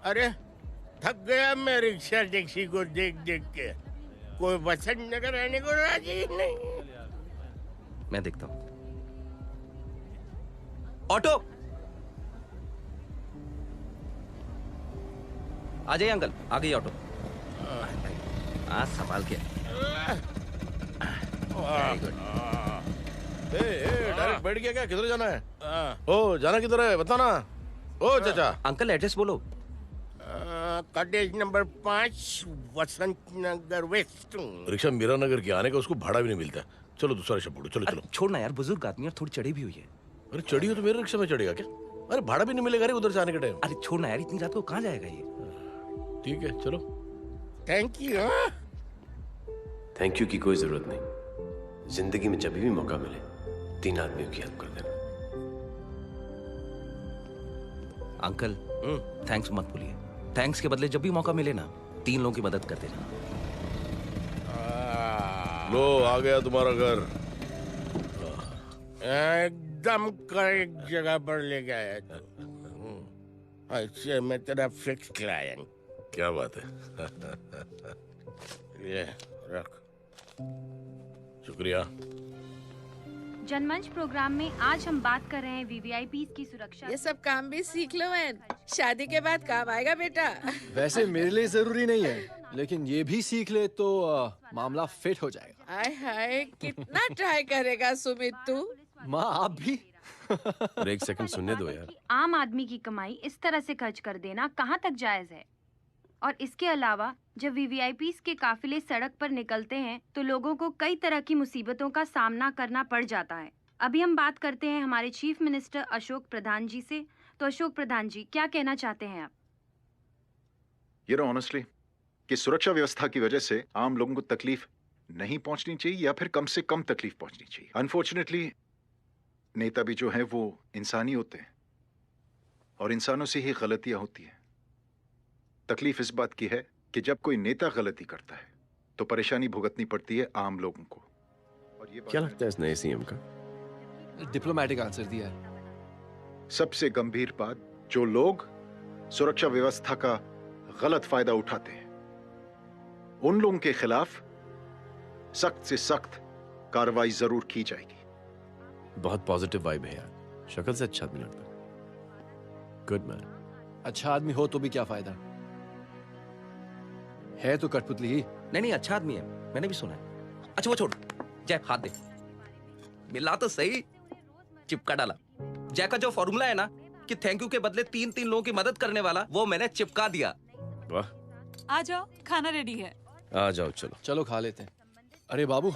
अरे थक गया मैं रिक्शा टैक्सी को देख देख के। कोई वसंत नगर आने को राजी नहीं। मैं देखता हूँ। ऑटो आ जाइए अंकल, आ गई ऑटो। हाँ संभाल के। डायरेक्ट बैठ गया क्या? किधर जाना है? ओ जाना किधर है बता ना। ओ चाचा। अंकल एड्रेस बोलो। कॉटेज नंबर 5 वसंत नगर वेस्ट। रिक्शा मीरा नगर के आने का उसको भाड़ा भी नहीं मिलता। चलो दूसरा रिक्शा पकड़ो। चलो चलो। छोड़ना यार, बुजुर्ग आदमी और थोड़ी चढ़ी भी हुई है। अरे चढ़ी हो तो मेरे रिक्शा में चढ़ेगा क्या? अरे भाड़ा भी नहीं मिलेगा रे उधर से आने के टाइम। अरे छोड़ना यार, इतनी रात को कहाँ जाएगा ये? ठीक है चलो। Thank you. थैंक यू की कोई जरूरत नहीं। जिंदगी में जब भी मौका मिले 3 आदमियों की हेल्प कर देना। अंकल थैंक्स मत भूलिए। थैंक्स के बदले जब भी मौका मिले ना 3 लोगों की मदद कर देना। लो आ गया तुम्हारा घर। एकदम करेक्ट जगह पर ले गया। अच्छा मैं तेरा फिक्स क्लाइंट। क्या बात है। ये रख। शुक्रिया। जनमंच प्रोग्राम में आज हम बात कर रहे हैं वीवीआईपीज़ की सुरक्षा। ये सब काम भी सीख लो मैन, शादी के बाद काम आएगा बेटा। वैसे मेरे लिए जरूरी नहीं है, लेकिन ये भी सीख ले तो मामला फिट हो जाएगा। हाय हाय कितना ट्राई करेगा सुमित तू। माँ आप भी। अरे एक सेकंड सुनने दो यार। आम आदमी की कमाई इस तरह से खर्च कर देना कहाँ तक जायज है? और इसके अलावा जब वीवीआईपीज़ के काफिले सड़क पर निकलते हैं तो लोगों को कई तरह की मुसीबतों का सामना करना पड़ जाता है। अभी हम बात करते हैं हमारे चीफ मिनिस्टर अशोक प्रधान जी से। तो अशोक प्रधान जी, क्या कहना चाहते हैं आप? ये नो ऑनेस्टली कि सुरक्षा व्यवस्था की वजह से आम लोगों को तकलीफ नहीं पहुंचनी चाहिए या फिर कम से कम तकलीफ पहुंचनी चाहिए। अनफॉर्चुनेटली नेता भी जो है वो इंसानी होते हैं और इंसानों से ही गलतियां होती हैं। तकलीफ इस बात की है कि जब कोई नेता गलती करता है तो परेशानी भुगतनी पड़ती है आम लोगों को। और ये क्या लगता है इस नए सीएम का? डिप्लोमेटिक आंसर दिया है। सबसे गंभीर बात, जो लोग सुरक्षा व्यवस्था का गलत फायदा उठाते हैं उन लोगों के खिलाफ सख्त से सख्त कार्रवाई जरूर की जाएगी। बहुत पॉजिटिव वाइब है यार। शक्ल से अच्छा आदमी लगता है। Good man. अच्छा आदमी हो तो भी क्या फायदा है तो कठपुतली ही। नहीं अच्छा आदमी है, मैंने भी सुना है। अच्छा वो छोड़, जय हाथ दे। मिला तो सही, चिपका डाला। जय का जो फॉर्मूला है ना कि थैंक यू के बदले 3 लोगों की मदद करने वाला, वो मैंने चिपका दिया। वाह, आ जाओ, खाना रेडी है। आ जाओ, चलो चलो खा लेते हैं। अरे बाबू,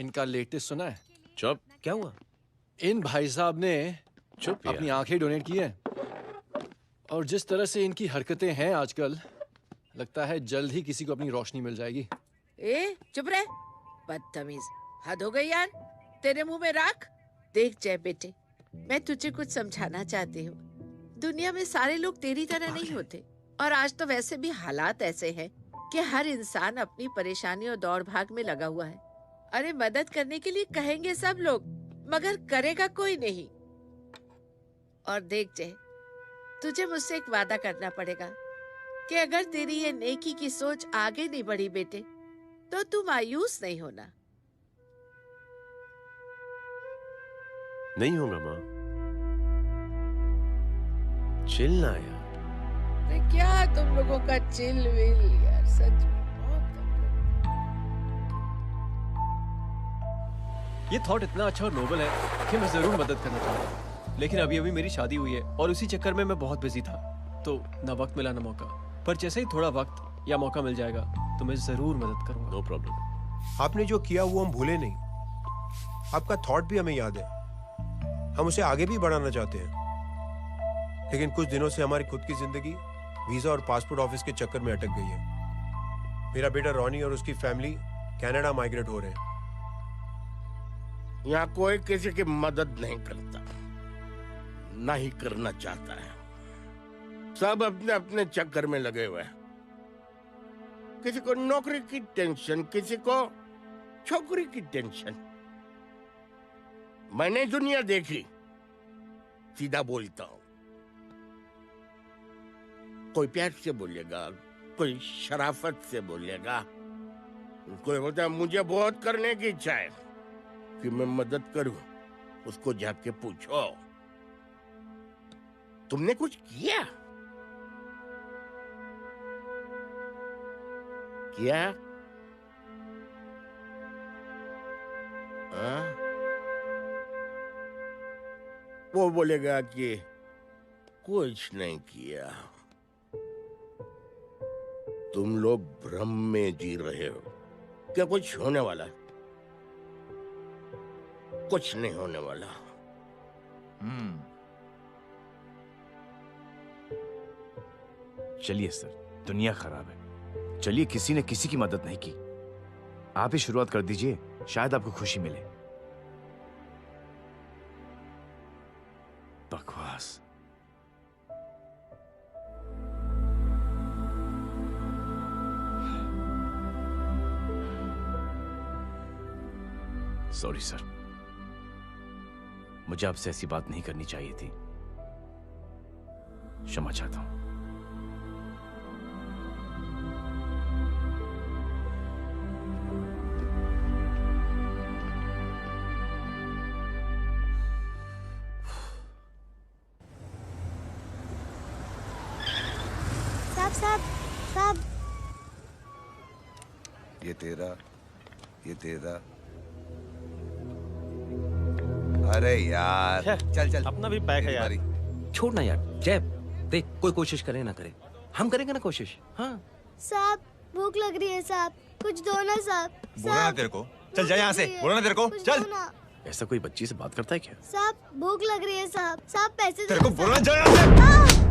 इनका लेटेस्ट सुना है? चुप। क्या हुआ? इन भाई साहब ने चुप अपनी आंखें डोनेट की हैं, और जिस तरह से इनकी हरकतें हैं आजकल, लगता है जल्द ही किसी को अपनी रोशनी मिल जाएगी। ए चुप रह, बदतमीज, हद हो गई यार। तेरे मुंह में राख। देख जय बेटे, मैं तुझे कुछ समझाना चाहती हूँ। दुनिया में सारे लोग तेरी तरह नहीं होते, और आज तो वैसे भी हालात ऐसे हैं कि हर इंसान अपनी परेशानी और दौड़ भाग में लगा हुआ है। अरे मदद करने के लिए कहेंगे सब लोग, मगर करेगा कोई नहीं। और देख जय, तुझे मुझसे एक वादा करना पड़ेगा कि अगर तेरी ये नेकी की सोच आगे नहीं बढ़ी बेटे, तो तू मायूस नहीं होना। नहीं होगा माँ, चिल ना यार। अरे क्या तुम लोगों का चिल विल यार, सच में ये थॉट इतना अच्छा और नोबल है कि मैं जरूर मदद करना चाहूंगा, लेकिन अभी अभी मेरी शादी हुई है और उसी चक्कर में मैं बहुत बिजी था, तो ना वक्त मिला ना मौका। पर जैसे ही थोड़ा वक्त या मौका मिल जाएगा तो मैं जरूर मदद करूंगा। No problem. आपने जो किया वो हम भूले नहीं, आपका थॉट भी हमें याद है, हम उसे आगे भी बढ़ाना चाहते हैं। लेकिन कुछ दिनों से हमारी खुद की जिंदगी वीजा और पासपोर्ट ऑफिस के चक्कर में अटक गई है। मेरा बेटा रॉनी और उसकी फैमिली कनाडा माइग्रेट हो रहे हैं। यहाँ कोई किसी की मदद नहीं करता, ना ही करना चाहता है। सब अपने अपने चक्कर में लगे हुए हैं। किसी को नौकरी की टेंशन, किसी को छोकरी की टेंशन। मैंने दुनिया देखी, सीधा बोलता हूं। कोई प्यार से बोलेगा, कोई शराफत से बोलेगा, कोई बोलता है मुझे बहुत करने की इच्छा है कि मैं मदद करूं। उसको जाके पूछो, तुमने कुछ किया? क्या? वो बोलेगा कि कुछ नहीं किया। तुम लोग भ्रम में जी रहे हो। क्या कुछ होने वाला? कुछ नहीं होने वाला। चलिए सर, दुनिया खराब है, चलिए किसी ने किसी की मदद नहीं की, आप ही शुरुआत कर दीजिए, शायद आपको खुशी मिले। बकवास। सॉरी सर, मुझे आपसे ऐसी बात नहीं करनी चाहिए थी, क्षमा चाहता हूं। साहब, ये तेरा, ये तेरा। अरे यार, चल चल, अपना भी पैक है यार। छोड़ ना यार। जय देख, कोई कोशिश करे ना करे, हम करेंगे ना कोशिश। हाँ साहब, भूख लग रही है साहब, कुछ दो ना साहब। बोला ना तेरे को, चल जा यहाँ से, बोला ना तेरे को, चल। ऐसा कोई बच्ची से बात करता है क्या? साहब, भूख लग रही है साहब, साहब पैसे तेरे को बोला जा यहाँ से।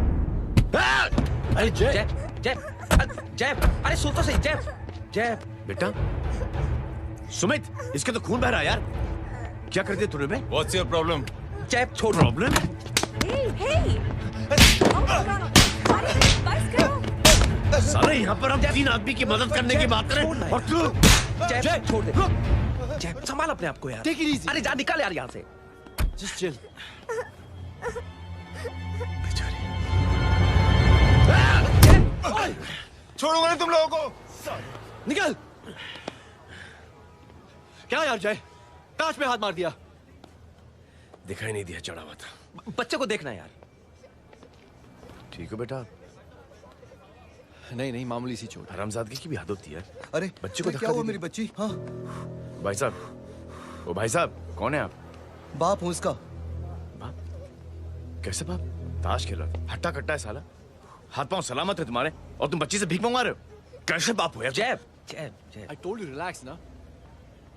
अरे जय जय जय, अरे सुन तो सही। जय जय बेटा, सुमित, इसके तो खून बह रहा है यार, क्या कर दिया तूने बे? What's your problem? जय छोड़। प्रॉब्लम? साले यहाँ पर हम 3 आदमी की मदद करने की बात करें और तू जय छोड़ दे। जय संभाल अपने आप को यार। Take it easy. अरे जा, निकल यार यहाँ से। Just chill. छोड़ूंगा ना तुम लोगों को। निकल। क्या यार जय, कांच पे हाथ मार दिया। दिखाई नहीं दिया, चढ़ा हुआ था। बच्चे को देखना यार। ठीक हो बेटा? नहीं नहीं, मामूली सी चोट। हरामजादगी की भी हद होती है। अरे बच्चे को क्या हुआ मेरी बच्ची? हाँ भाई साहब, ओ भाई साहब, कौन है आप? बाप हूँ उसका। बाप? कैसे बाप? ताश खेल रहा, हट्टा कट्टा है साला। हाथ पांव सलामत है तुम्हारे और तुम बच्ची से भीख मंगवा रहे हो? कैसे बाप हो यार? जैब जैब जैब। I told you relax ना।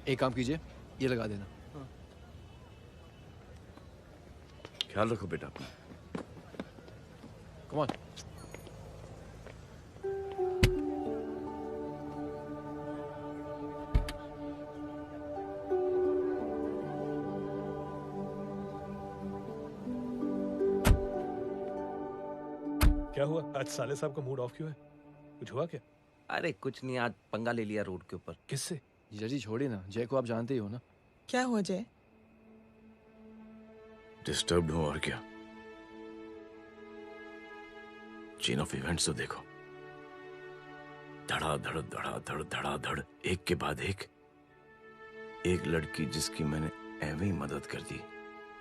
एक काम कीजिए, ये लगा देना। ख्याल रखो बेटा अपना। Come on। क्या हुआ आज साले साहब का मूड ऑफ क्यों है? कुछ हुआ क्या? अरे कुछ नहीं, आज पंगा ले लिया रोड के ऊपर। किससे? जीजा जी छोड़िए ना, जय को आप जानते ही हो ना। क्या हुआ जय? डिस्टर्ब्ड हूं और क्या। चेन ऑफ इवेंट्स तो देखो, धड़ाधड़ धड़ाधड़ धड़ाधड़, एक के बाद एक लड़की जिसकी मैंने एवं ही मदद कर दी,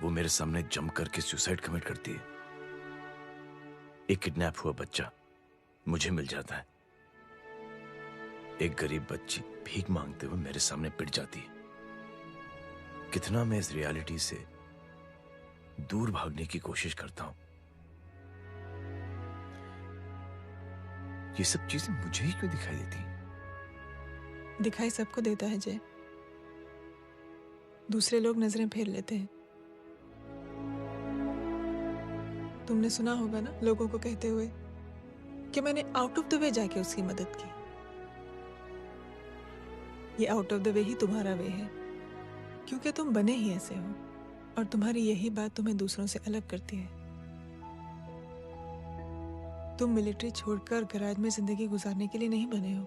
वो मेरे सामने जम करके सुसाइड कमिट करती है। एक किडनैप हुआ बच्चा मुझे मिल जाता है। एक गरीब बच्ची भीख मांगते हुए मेरे सामने पिट जाती है। कितना मैं इस रियलिटी से दूर भागने की कोशिश करता हूं। ये सब चीजें मुझे ही क्यों दिखाई देती हैं? दिखाई सबको देता है जय, दूसरे लोग नजरें फेर लेते हैं। तुमने सुना होगा ना लोगों को कहते हुए कि मैंने आउट ऑफ द वे जाके उसकी मदद की। ये आउट ऑफ द वे ही तुम्हारा वे है, क्योंकि तुम बने ही ऐसे हो और तुम्हारी यही बात तुम्हें दूसरों से अलग करती है। तुम मिलिट्री छोड़कर गैराज में जिंदगी गुजारने के लिए नहीं बने हो।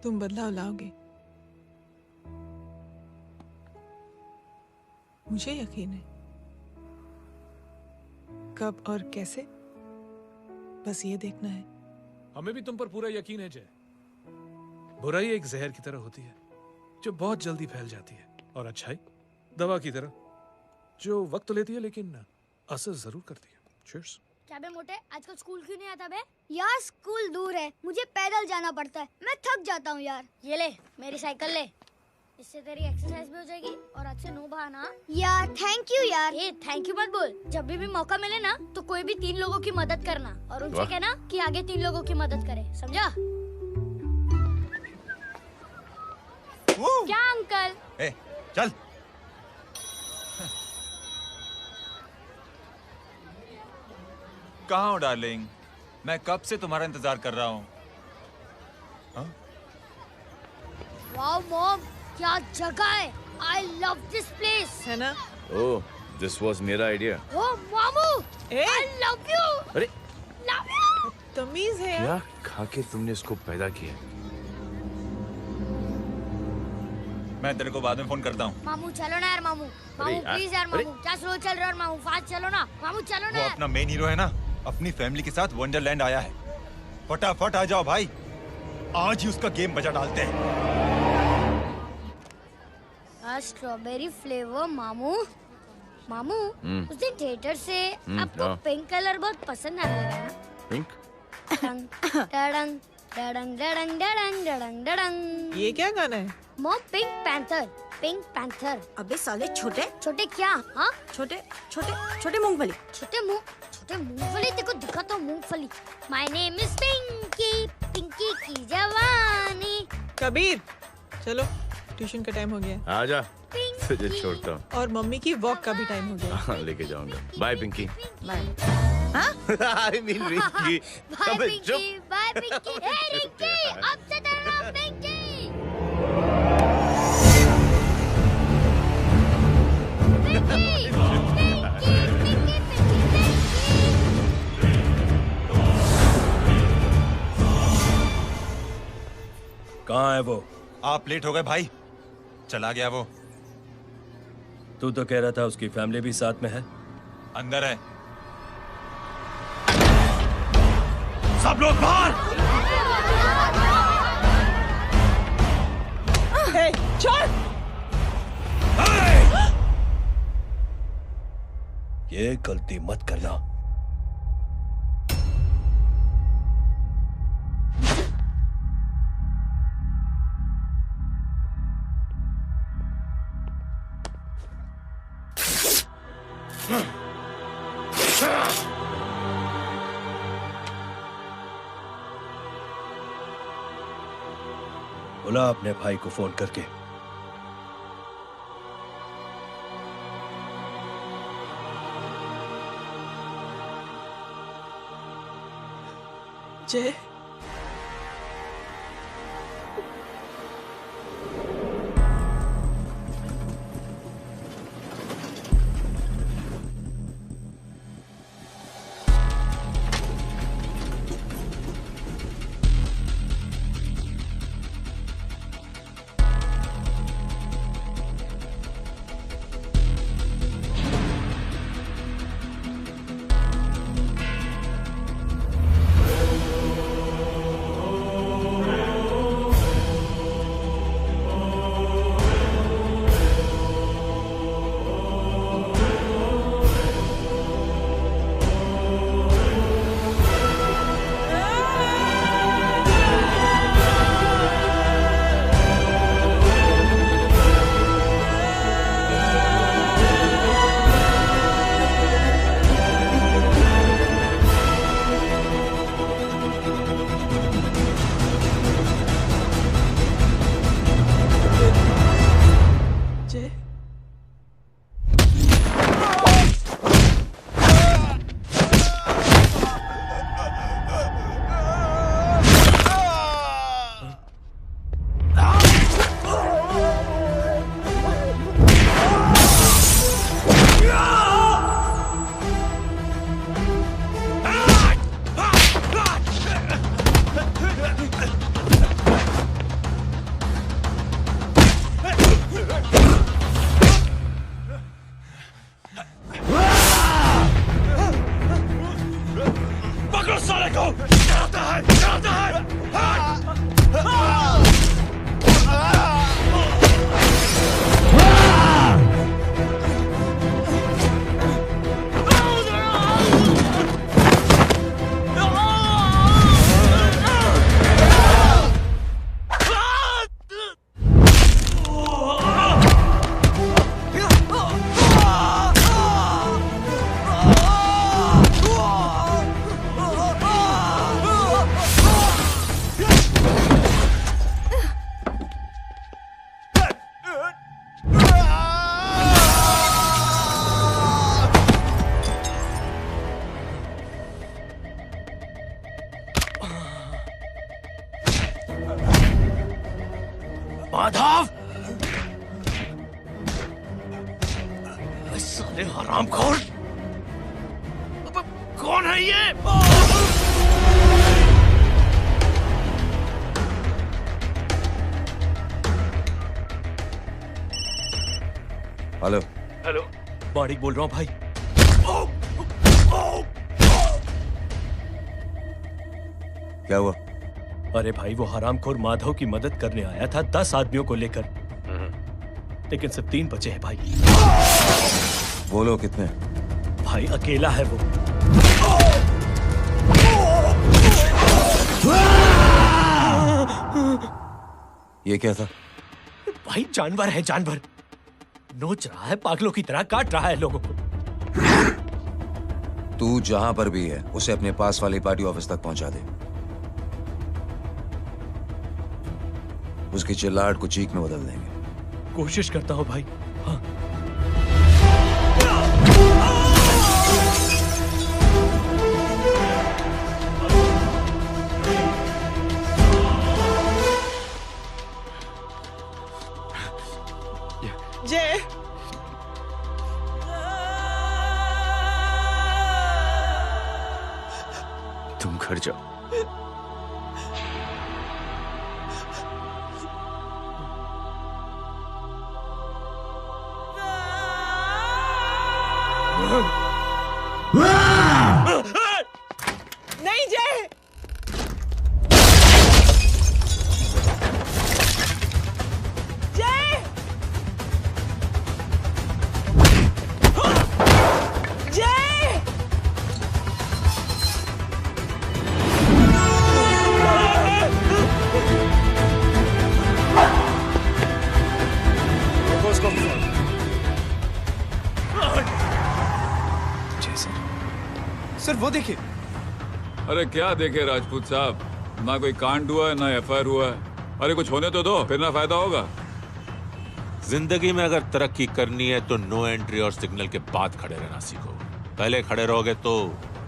तुम बदलाव लाओगे, मुझे यकीन है। कब और कैसे, बस ये देखना है। हमें भी तुम पर पूरा यकीन है जय। बुराई एक जहर की तरह होती है जो बहुत जल्दी फैल जाती है, और अच्छाई दवा की तरह जो वक्त तो लेती है लेकिन असर जरूर करती है। चीयर्स। क्या बे मोटे, आजकल स्कूल क्यों नहीं आता बे? यार स्कूल दूर है, मुझे पैदल जाना पड़ता है, मैं थक जाता हूँ यार। ये ले मेरी साइकिल ले, इससे तेरी एक्सरसाइज भी हो जाएगी और आज से नो बहाना। यार थैंक यू यार। ये थैंक यू मत बोल, जब भी मौका मिले ना तो कोई भी 3 लोगों की मदद करना और उनसे कहना कि आगे 3 लोगों की मदद करे, समझा? क्या अंकल? ए, चल। कहाँ हो डार्लिंग? मैं कब से तुम्हारा इंतजार कर रहा हूँ। वाओ मॉम, क्या जगह है। I love this place। है ना? ओह, दिस वाज मेरा आइडिया। ओह मामू, I love you। अरे love you। तमीज है क्या खा के तुमने इसको पैदा किया? मैं तेरे को बाद में फोन करता हूँ। मामू चलो ना यार, मामू मामू प्लीज यार, मामू क्या स्लो चल रहे हो मामू, फास्ट चलो ना मामू, चलो ना वो यार। अपना मेन हीरो है ना, अपनी फैमिली के साथ वंडरलैंड आया है। फटाफट आ जाओ भाई, आज ही उसका गेम बजा डालते हैं। स्ट्रॉबेरी फ्लेवर मामू। मामू उस दिन थिएटर से आपको हाँ। पिंक कलर बहुत पसंद आया है ना? पिंक? डडंग डडंग डडंग डडंग डडंग डडंग डडंग। ये क्या गाना है? Mom pink panther, pink panther. अबे साले छोटे छोटे क्या? हाँ छोटे छोटे छोटे मूंगफली। छोटे मूंगफली, देखो दिखा तो मूंगफली। My name is Pinky, Pinky की जवानी। कबीर चलो, ट्यूशन का टाइम हो गया। आजा, तुझे छोड़ता हूँ। और मम्मी की वॉक का भी टाइम हो गया। हाँ, लेके जाऊंगा। Bye Pinky. Bye. I mean Rinki. Bye अबे पिंकी, चुप। बाय पिंकी। हे रिंकी, अब से तेरा नाम पिंकी। कहाँ है वो? आप लेट हो गए भाई, चला गया वो। तू तो कह रहा था उसकी फैमिली भी साथ में है। अंदर है। सब लोग बाहर। छोड़। ये गलती मत करना। बुला अपने भाई को फोन करके। जय, माधव, साले हरामखोर, कौन है ये? हेलो हेलो, माणिक बोल रहा हूँ भाई। क्या हुआ? अरे भाई, वो हरामखोर माधव की मदद करने आया था 10 आदमियों को लेकर, लेकिन सिर्फ 3 बचे हैं भाई। बोलो कितने? भाई अकेला है वो। ये क्या था? भाई जानवर है, जानवर। नोच रहा है, पागलों की तरह काट रहा है लोगों को। तू जहां पर भी है उसे अपने पास वाली पार्टी ऑफिस तक पहुंचा दे। उसकी चिल्लाहट को चीख में बदल देंगे। कोशिश करता हूं भाई। हाँ। जय, तुम घर जाओ। नहीं जय, जय, जय, सर वो देखिए। अरे क्या देखे राजपूत साहब, ना कोई कांड हुआ है ना एफआईआर हुआ है। अरे कुछ होने तो दो, फिर ना फायदा होगा। जिंदगी में अगर तरक्की करनी है तो नो एंट्री और सिग्नल के बाद खड़े रहना सीखो। पहले खड़े रहोगे तो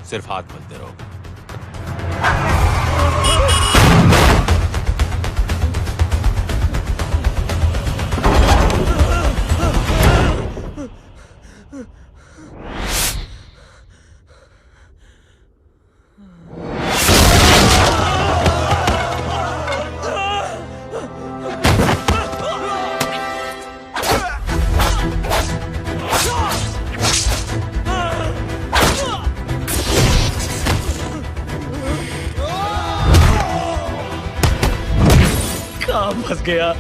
सिर्फ हाथ मलते रहोगे। फंस गया।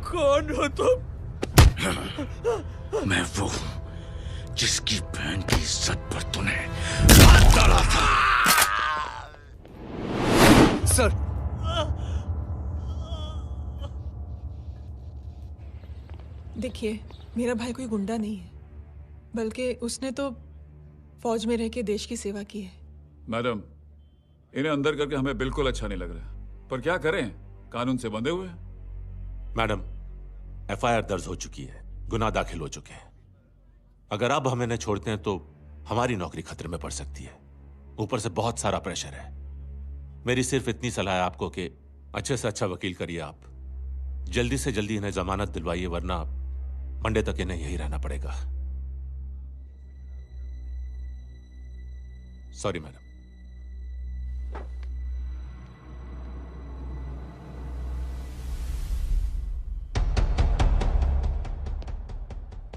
कौन हो तुम? मैं वो हूं जिसकी बहन की इज्जत पर तूने हाथ डाला था। सर, देखिए, मेरा भाई कोई गुंडा नहीं है, बल्कि उसने तो फौज में रह के देश की सेवा की है। मैडम, इन्हें अंदर करके हमें बिल्कुल अच्छा नहीं लग रहा, पर क्या करें, कानून से बंधे हुए। मैडम, एफआईआर दर्ज हो चुकी है, गुनाह दाखिल हो चुके हैं। अगर अब हम इन्हें छोड़ते हैं तो हमारी नौकरी खतरे में पड़ सकती है। ऊपर से बहुत सारा प्रेशर है। मेरी सिर्फ इतनी सलाह है आपको कि अच्छे से अच्छा वकील करिए आप। जल्दी से जल्दी इन्हें जमानत दिलवाइए, वरना मंडे तक इन्हें यही रहना पड़ेगा। Sorry madam.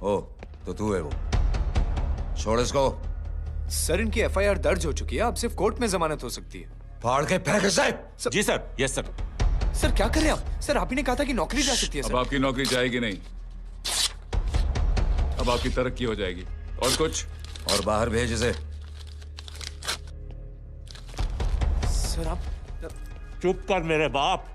ओ, तो तू है वो। छोड़ इसको। सर, इनकी एफआईआर दर्ज हो चुकी है, अब सिर्फ कोर्ट में जमानत हो सकती है। फाड़ के फेंक साहब। जी सर। Yes sir. सर क्या कर रहे हैं आप? सर, आप ही ने कहा था कि नौकरी जा सकती है। अब आपकी नौकरी जाएगी नहीं, अब आपकी तरक्की हो जाएगी। और कुछ? और बाहर भेज इसे। सर आप चुप कर मेरे बाप।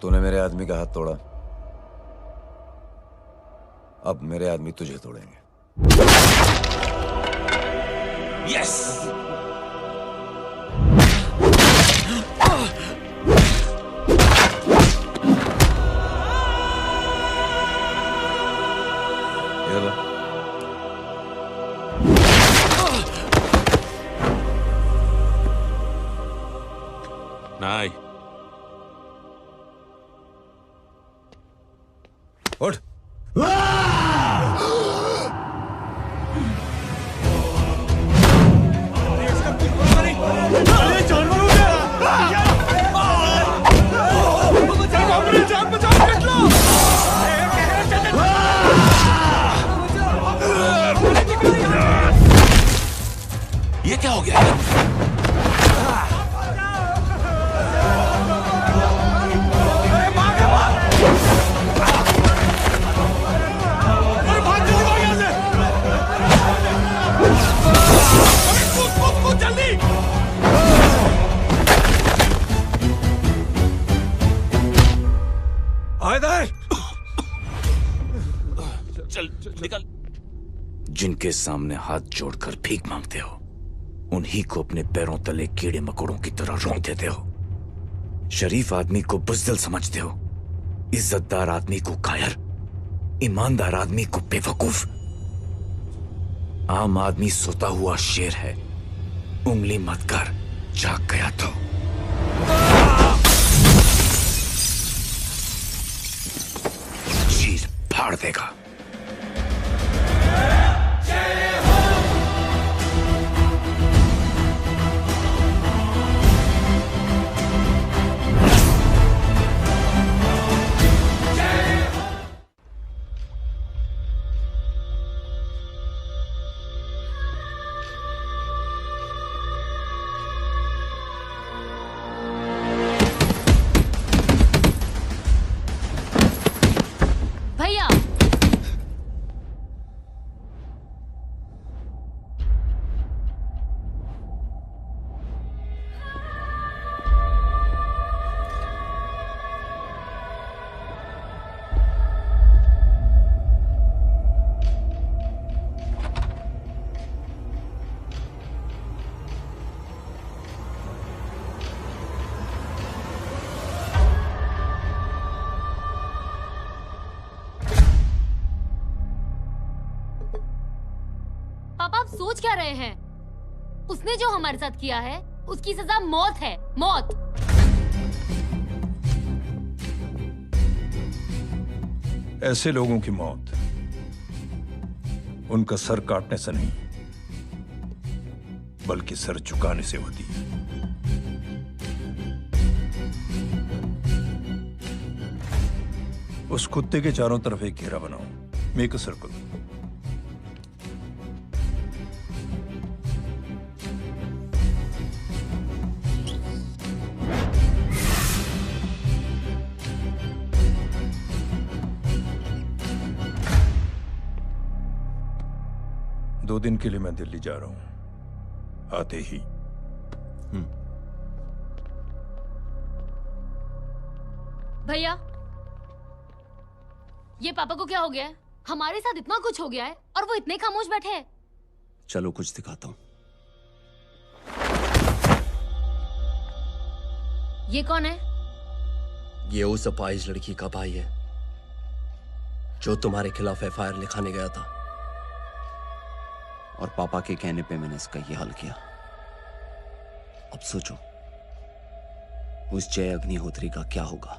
तूने मेरे आदमी का हाथ तोड़ा, अब मेरे आदमी तुझे तोड़ेंगे। यस। नहीं। उठ। ये क्या हो गया? चल निकल। जिनके सामने हाथ जोड़कर भीख मांगते हो, उन्हीं को अपने पैरों तले कीड़े मकोड़ों की तरह रोक देते हो। शरीफ आदमी को बुज़दिल समझते हो, इज्जतदार आदमी को कायर, ईमानदार आदमी को बेवकूफ। आम आदमी सोता हुआ शेर है, उंगली मत कर, जाग गया तो। चीर फाड़ देगा। पापा आप सोच क्या रहे हैं? उसने जो हमारे साथ किया है उसकी सजा मौत है, मौत। ऐसे लोगों की मौत उनका सर काटने से नहीं बल्कि सर झुकाने से होती है। उस कुत्ते के चारों तरफ एक घेरा बनाओ, मेक अ सर्कल। दो दिन के लिए मैं दिल्ली जा रहा हूं, आते ही। भैया, ये पापा को क्या हो गया है? हमारे साथ इतना कुछ हो गया है और वो इतने खामोश बैठे हैं। चलो कुछ दिखाता हूं। ये कौन है? ये उस अपाहिज लड़की का भाई है जो तुम्हारे खिलाफ एफआईआर लिखाने गया था, और पापा के कहने पे मैंने इसका ये हाल किया। अब सोचो उस जय अग्निहोत्री का क्या होगा।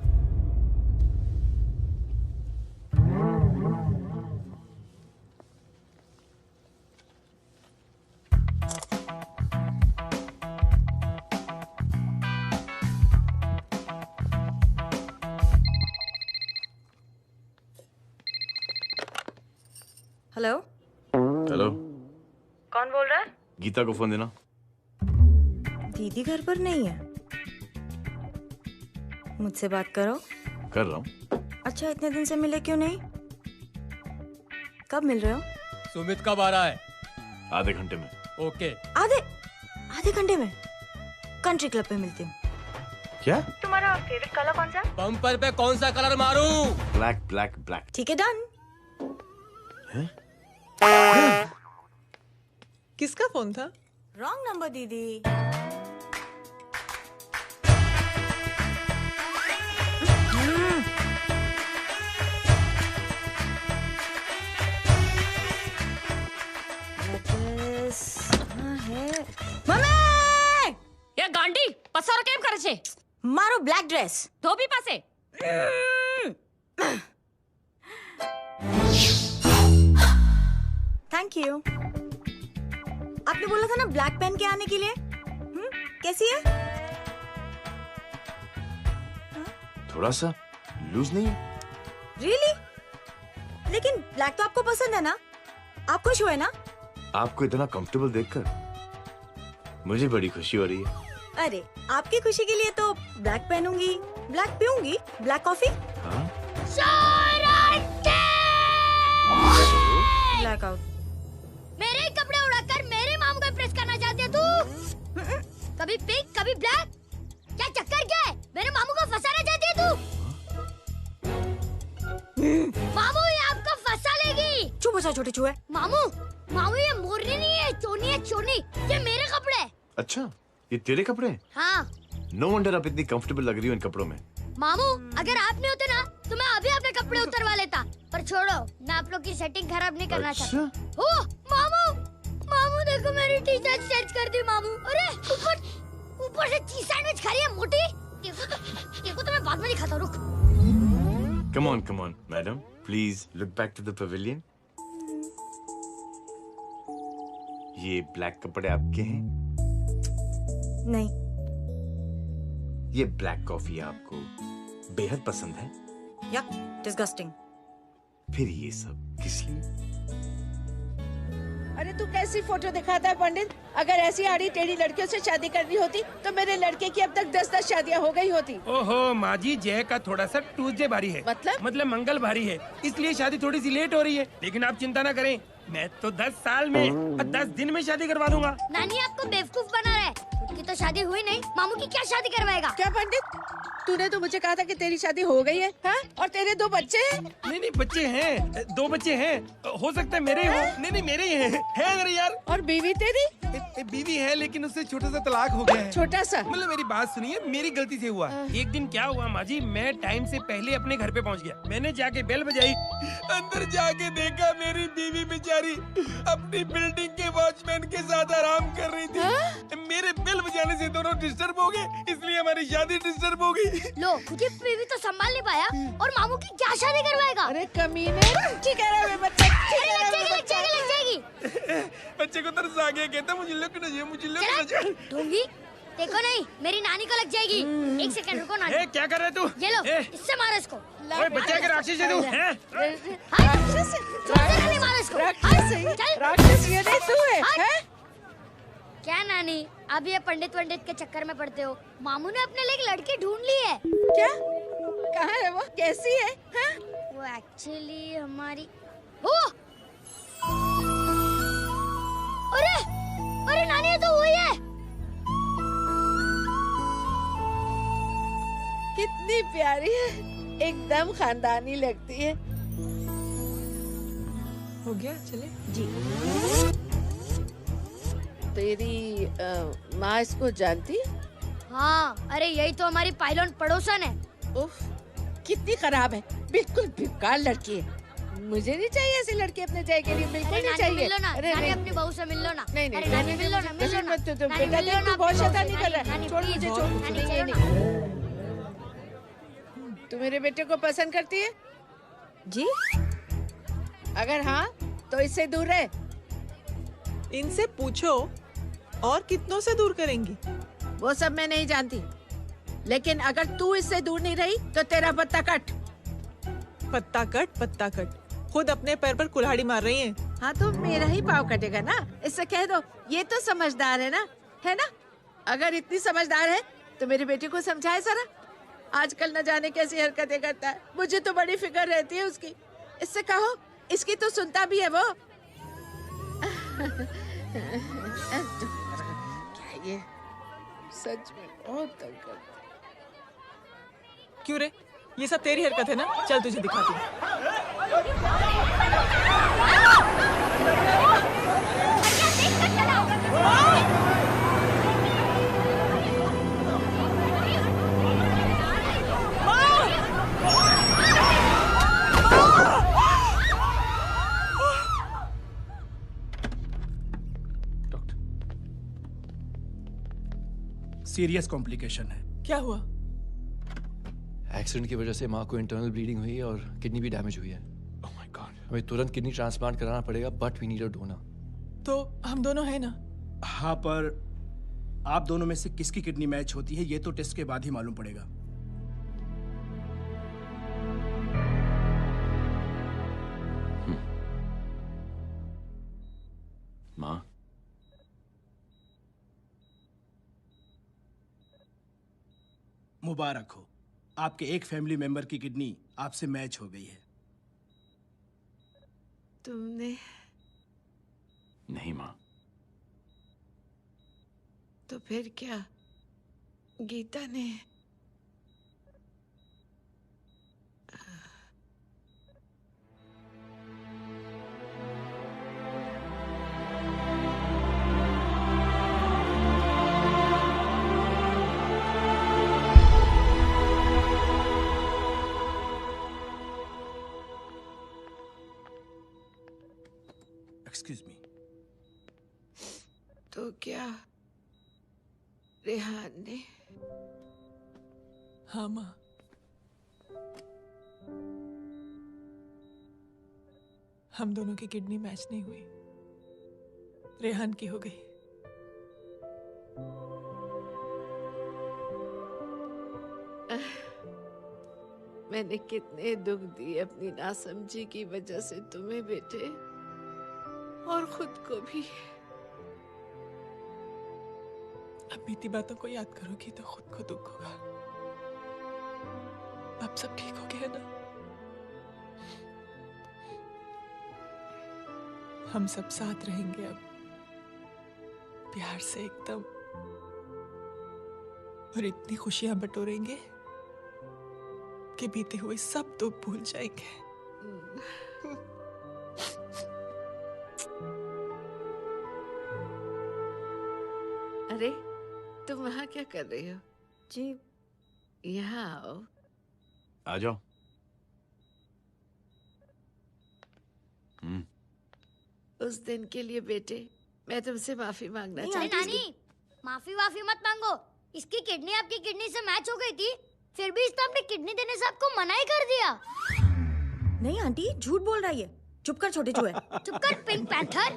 हेलो। हेलो, कौन बोल रहा है? गीता को फोन देना। दीदी घर पर नहीं है। मुझसे बात करो। कर रहा हूँ। अच्छा, इतने दिन से मिले क्यों नहीं? कब मिल रहे हो? सुमित कब आ रहा है? आधे घंटे में। ओके। आधे घंटे में कंट्री क्लब पे मिलती हूँ। क्या? तुम्हारा फेवरेट कलर कौन सा? बम्पर पे कौन सा कलर मारूं? Black black black. ठीक है, डन। किसका फोन था? रॉन्ग नंबर दीदी। ये गांडी पसार केम करे छे? मारो ब्लैक ड्रेस धोबी पासे। Thank you. आपने बोला था ना ब्लैक पेन के आने के लिए। कैसी है? थोड़ा सा लूज नहीं है? रियली? लेकिन ब्लैक तो आपको पसंद है ना? आप खुश हुए ना? आपको इतना कंफर्टेबल देखकर मुझे बड़ी खुशी हो रही है। अरे, आपकी खुशी के लिए तो ब्लैक पहनूंगी, ब्लैक पीऊंगी, ब्लैक कॉफी। हाँ? Black out. मेरे कपड़े उड़ाकर मेरे मामू को प्रेस करना चाहती है तू? कभी पिंक कभी ब्लैक, क्या चक्कर क्या है? मेरे मामू को फंसाना चाहती है तू? मामू ये आपको फंसा लेगी। चुप हो जा छोटे चूहे। मामू ये मोरनी नहीं है, चोनी है चोनी। ये मेरे कपड़े हैं। अच्छा, ये तेरे कपड़े हैं? हाँ। नो वंडर आप इतनी कंफर्टेबल लग रही हो इन कपड़ों में। मामू अगर आप नहीं होते ना तो मैं अभी अपने कपड़े उतरवा लेता। पर छोड़ो, मैं आप लोग की सेटिंग खराब नहीं करना चाहता। ओह मामू देखो मेरी टी शर्ट चेंज कर दी मामू। अरे ऊपर से चीज सैंडविच खा रही है मोटी। देखो तो मैं बाद में नहीं खाता। रुक। Come on, madam. Please look back to the pavilion. ये ब्लैक कपड़े आपके हैं? नहीं। ये ब्लैक कॉफी आपको बेहद पसंद है? या डिस्गस्टिंग। फिर ये सब किस लिए? अरे तू कैसी फोटो दिखाता है पंडित? अगर ऐसी आड़ी टेढ़ी लड़कियों से शादी करनी होती तो मेरे लड़के की अब तक 10-10 शादियां हो गई होती। ओहो माँ जी, जय का थोड़ा सा ट्यूसडे भारी है। मतलब मंगल भारी है, इसलिए शादी थोड़ी सी लेट हो रही है। लेकिन आप चिंता ना करें, मैं तो 10 साल में और 10 दिन में शादी करवा दूंगा। नानी आपको बेवकूफ बना रहा है। खुद की तो शादी हुई नहीं, मामू की क्या शादी करवाएगा? क्या पंडित, तूने तो मुझे कहा था कि तेरी शादी हो गई है, हाँ? और तेरे 2 बच्चे हैं? नहीं बच्चे हैं, 2 बच्चे हैं। हो सकता है मेरे हो। नहीं मेरे ही हैं। है मेरे यार। और बीवी तेरी? बीवी है लेकिन उससे छोटा सा तलाक हो गया है। छोटा सा? मतलब मेरी बात सुनिए, मेरी गलती से हुआ। एक दिन क्या हुआ माँ जी, मैं टाइम से पहले अपने घर पे पहुँच गया। मैंने जाके बेल बजाई, अंदर जाके देखा मेरी बीवी बेचारी अपनी बिल्डिंग के वॉचमैन के साथ आराम कर रही थी। मेरे बेल बजाने से दोनों डिस्टर्ब हो गए, इसलिए हमारी शादी डिस्टर्ब हो गई। लो, तुझे बीवी तो संभाल नहीं पाया और मामू की क्या शादी करवाएगा? अरे कमीने, ठीक है बच्चा, बच्चे को तरस आ गया, कहता मुझे लगना चाहिए, मुझे लगना चाहिए। ढोंगी, देखो नहीं, मेरी नानी को लग जाएगी। एक सेकंड रुको नानी। ए, क्या कर रहे तू? ये लो, इससे मारो इसको। ओए बच्चा के राक्षस है तू, हैं? राक्षस मारो इसको। राक्षस ये नहीं तू है? क्या नानी, अब ये पंडित के चक्कर में पड़ते हो? मामू ने अपने लिए एक लड़की ढूंढ ली है। क्या? कहाँ है वो? कैसी है? वो एक्चुअली हमारी अरे नानी, ये तो वही है। कितनी प्यारी है, एकदम खानदानी लगती है। हो गया, चले जी। तेरी माँ इसको जानती? हाँ, अरे यही तो हमारी पायलट पड़ोसन है। उफ, कितनी खराब है, बिल्कुल बेकार लड़की है। मुझे नहीं चाहिए ऐसी लड़की अपने जय के लिए, बिल्कुल नहीं चाहिए। मिलो ना, अरे नानी अपनी बहू से मिल लो ना। नहीं अरे नानी मिलो ना, मिलो ना। बेटा देख, तू बहुत शैतानी कर रहा है। छोड़ मुझे, छोड़। नहीं। तू मेरे बेटे को पसंद करती है? जी। अगर हाँ तो इससे दूर रहे। इनसे पूछो और कितनों से दूर करेंगी? वो सब मैं नहीं जानती, लेकिन अगर तू इससे दूर नहीं रही तो तेरा पत्ता कट। पत्ता कट, खुद अपने पैर पर कुल्हाड़ी मार रही हैं। हाँ तो मेरा ही पाँव कटेगा ना, इससे कह दो। ये तो समझदार है ना, है ना? अगर इतनी समझदार है तो मेरे बेटे को समझाए जरा। आजकल न जाने कैसी हरकतें करता है, मुझे तो बड़ी फिक्र रहती है उसकी। इससे कहो, इसकी तो सुनता भी है वो। क्या ये सच में बहुत तंग करता है। क्यों रे, ये सब तेरी हरकत है ना? चल तुझे दिखाती हूँ। सीरियस कॉम्प्लिकेशन है। क्या हुआ? एक्सीडेंट की वजह से माँ को इंटरनल ब्लीडिंग हुई और किडनी भी डैमेज हुई है। Oh my god. हमें तुरंत किडनी ट्रांसप्लांट कराना पड़ेगा, but we need a donor. तो हम दोनों हैं ना? हाँ, पर आप दोनों में से किसकी किडनी मैच होती है ये तो टेस्ट के बाद ही मालूम पड़ेगा। माँ, मुबारक हो, आपके एक फैमिली मेंबर की किडनी आपसे मैच हो गई है। तुमने? नहीं माँ। तो फिर क्या? गीता ने? Excuse me. तो क्या रेहान ने? हाँ माँ, हम दोनों की किडनी मैच नहीं हुई, रेहान की हो गई। मैंने कितने दुख दिए अपनी नासमझी की वजह से तुम्हें बेटे, और खुद को भी। अब बीती बातों को याद करोगी तो खुद को दुख होगा। अब सब ठीक हो गया ना? हम सब साथ रहेंगे अब, प्यार से एकदम, और इतनी खुशियां बटोरेंगे कि बीते हुए सब दुख भूल जाएंगे। अरे तुम वहाँ क्या कर रही हो? जी यहाँ आओ। आ जाओ। उस दिन के लिए बेटे मैं तुमसे माफी मांगना अरे चाहती हूँ। नानी, माफी वाफी मत मांगो। इसकी किडनी आपकी किडनी से मैच हो गई थी, फिर भी इसने अपनी किडनी देने से आपको मना ही कर दिया। नहीं आंटी, झूठ बोल रही है। चुप कर छोटे चूहे। चुप कर पिंक पैंथर।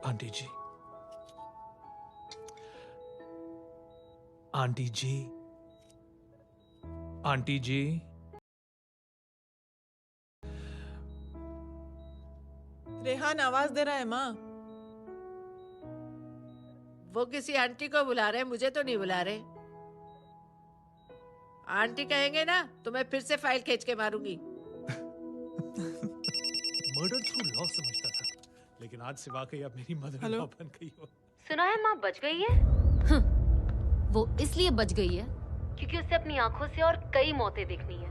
आंटी जी, आंटी जी, आंटी जी, रेहान आवाज दे रहा है माँ। वो किसी आंटी को बुला रहे हैं, मुझे तो नहीं बुला रहे। आंटी कहेंगे ना तो मैं फिर से फाइल खींच के मारूंगी। मर्डर थ्रू लॉ समझता था, लेकिन आज से वाकई अब मेरी मदर इन लॉ बन गई हो। सुना है माँ बच गई है। वो इसलिए बच गई है क्योंकि उसे अपनी आंखों से और कई मौतें देखनी है।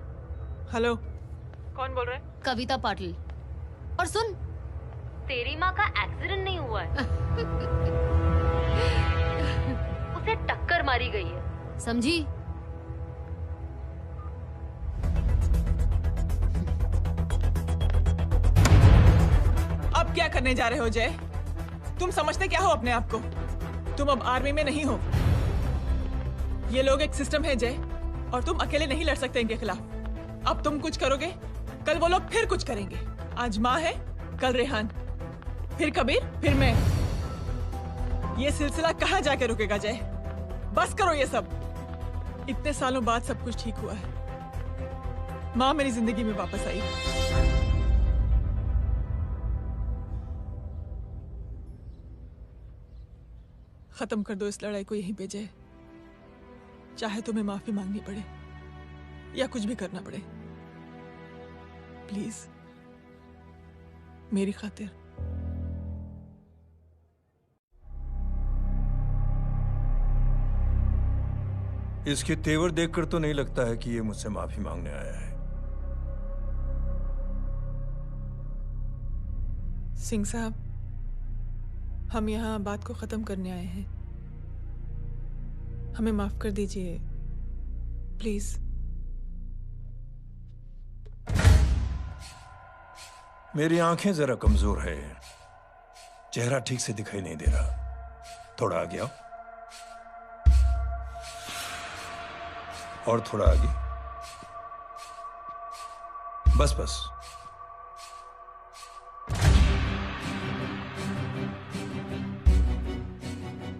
हेलो, कौन बोल रहा है? कविता पाटिल। और सुन, तेरी माँ का एक्सीडेंट नहीं हुआ है। उसे टक्कर मारी गई है, समझी? अब क्या करने जा रहे हो जय? तुम समझते क्या हो अपने आप को? तुम अब आर्मी में नहीं हो। ये लोग एक सिस्टम है जय, और तुम अकेले नहीं लड़ सकते इनके खिलाफ। अब तुम कुछ करोगे, कल वो लोग फिर कुछ करेंगे। आज माँ है, कल रेहान, फिर कबीर, फिर मैं। ये सिलसिला कहाँ जाके रुकेगा जय? बस करो ये सब। इतने सालों बाद सब कुछ ठीक हुआ है। माँ मेरी जिंदगी में वापस आई। खत्म कर दो इस लड़ाई को यहीं पे जय। चाहे तुम्हें माफी मांगनी पड़े या कुछ भी करना पड़े, प्लीज मेरी खातिर। इसके तेवर देखकर तो नहीं लगता है कि ये मुझसे माफी मांगने आया है। सिंह साहब, हम यहाँ बात को खत्म करने आए हैं। हमें माफ कर दीजिए प्लीज। मेरी आंखें जरा कमजोर है, चेहरा ठीक से दिखाई नहीं दे रहा। थोड़ा आगे आओ, और थोड़ा आगे। बस बस।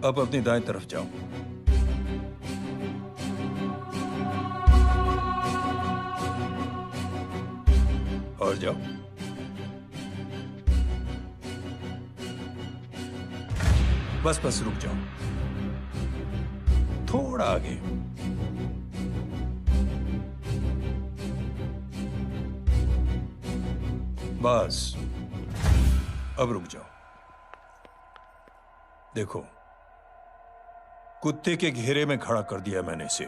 अब अपनी दाएं तरफ जाओ। और जाओ। बस बस रुक जाओ, थोड़ा आगे। बस अब रुक जाओ। देखो, कुत्ते के घेरे में खड़ा कर दिया मैंने इसे।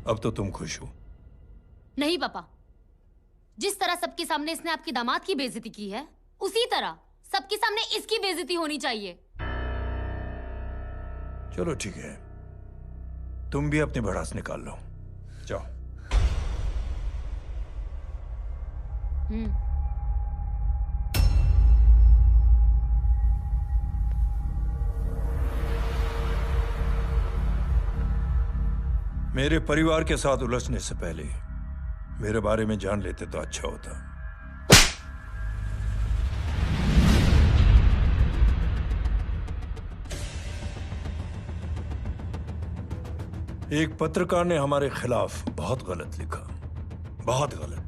अब तो तुम खुश हो? नहीं पापा, जिस तरह सबके सामने इसने आपकी दामाद की बेइज्जती की है, उसी तरह सबके सामने इसकी बेइज्जती होनी चाहिए। चलो ठीक है, तुम भी अपनी भड़ास निकाल लो। जाओ। मेरे परिवार के साथ उलझने से पहले मेरे बारे में जान लेते तो अच्छा होता। एक पत्रकार ने हमारे खिलाफ बहुत गलत लिखा, बहुत गलत।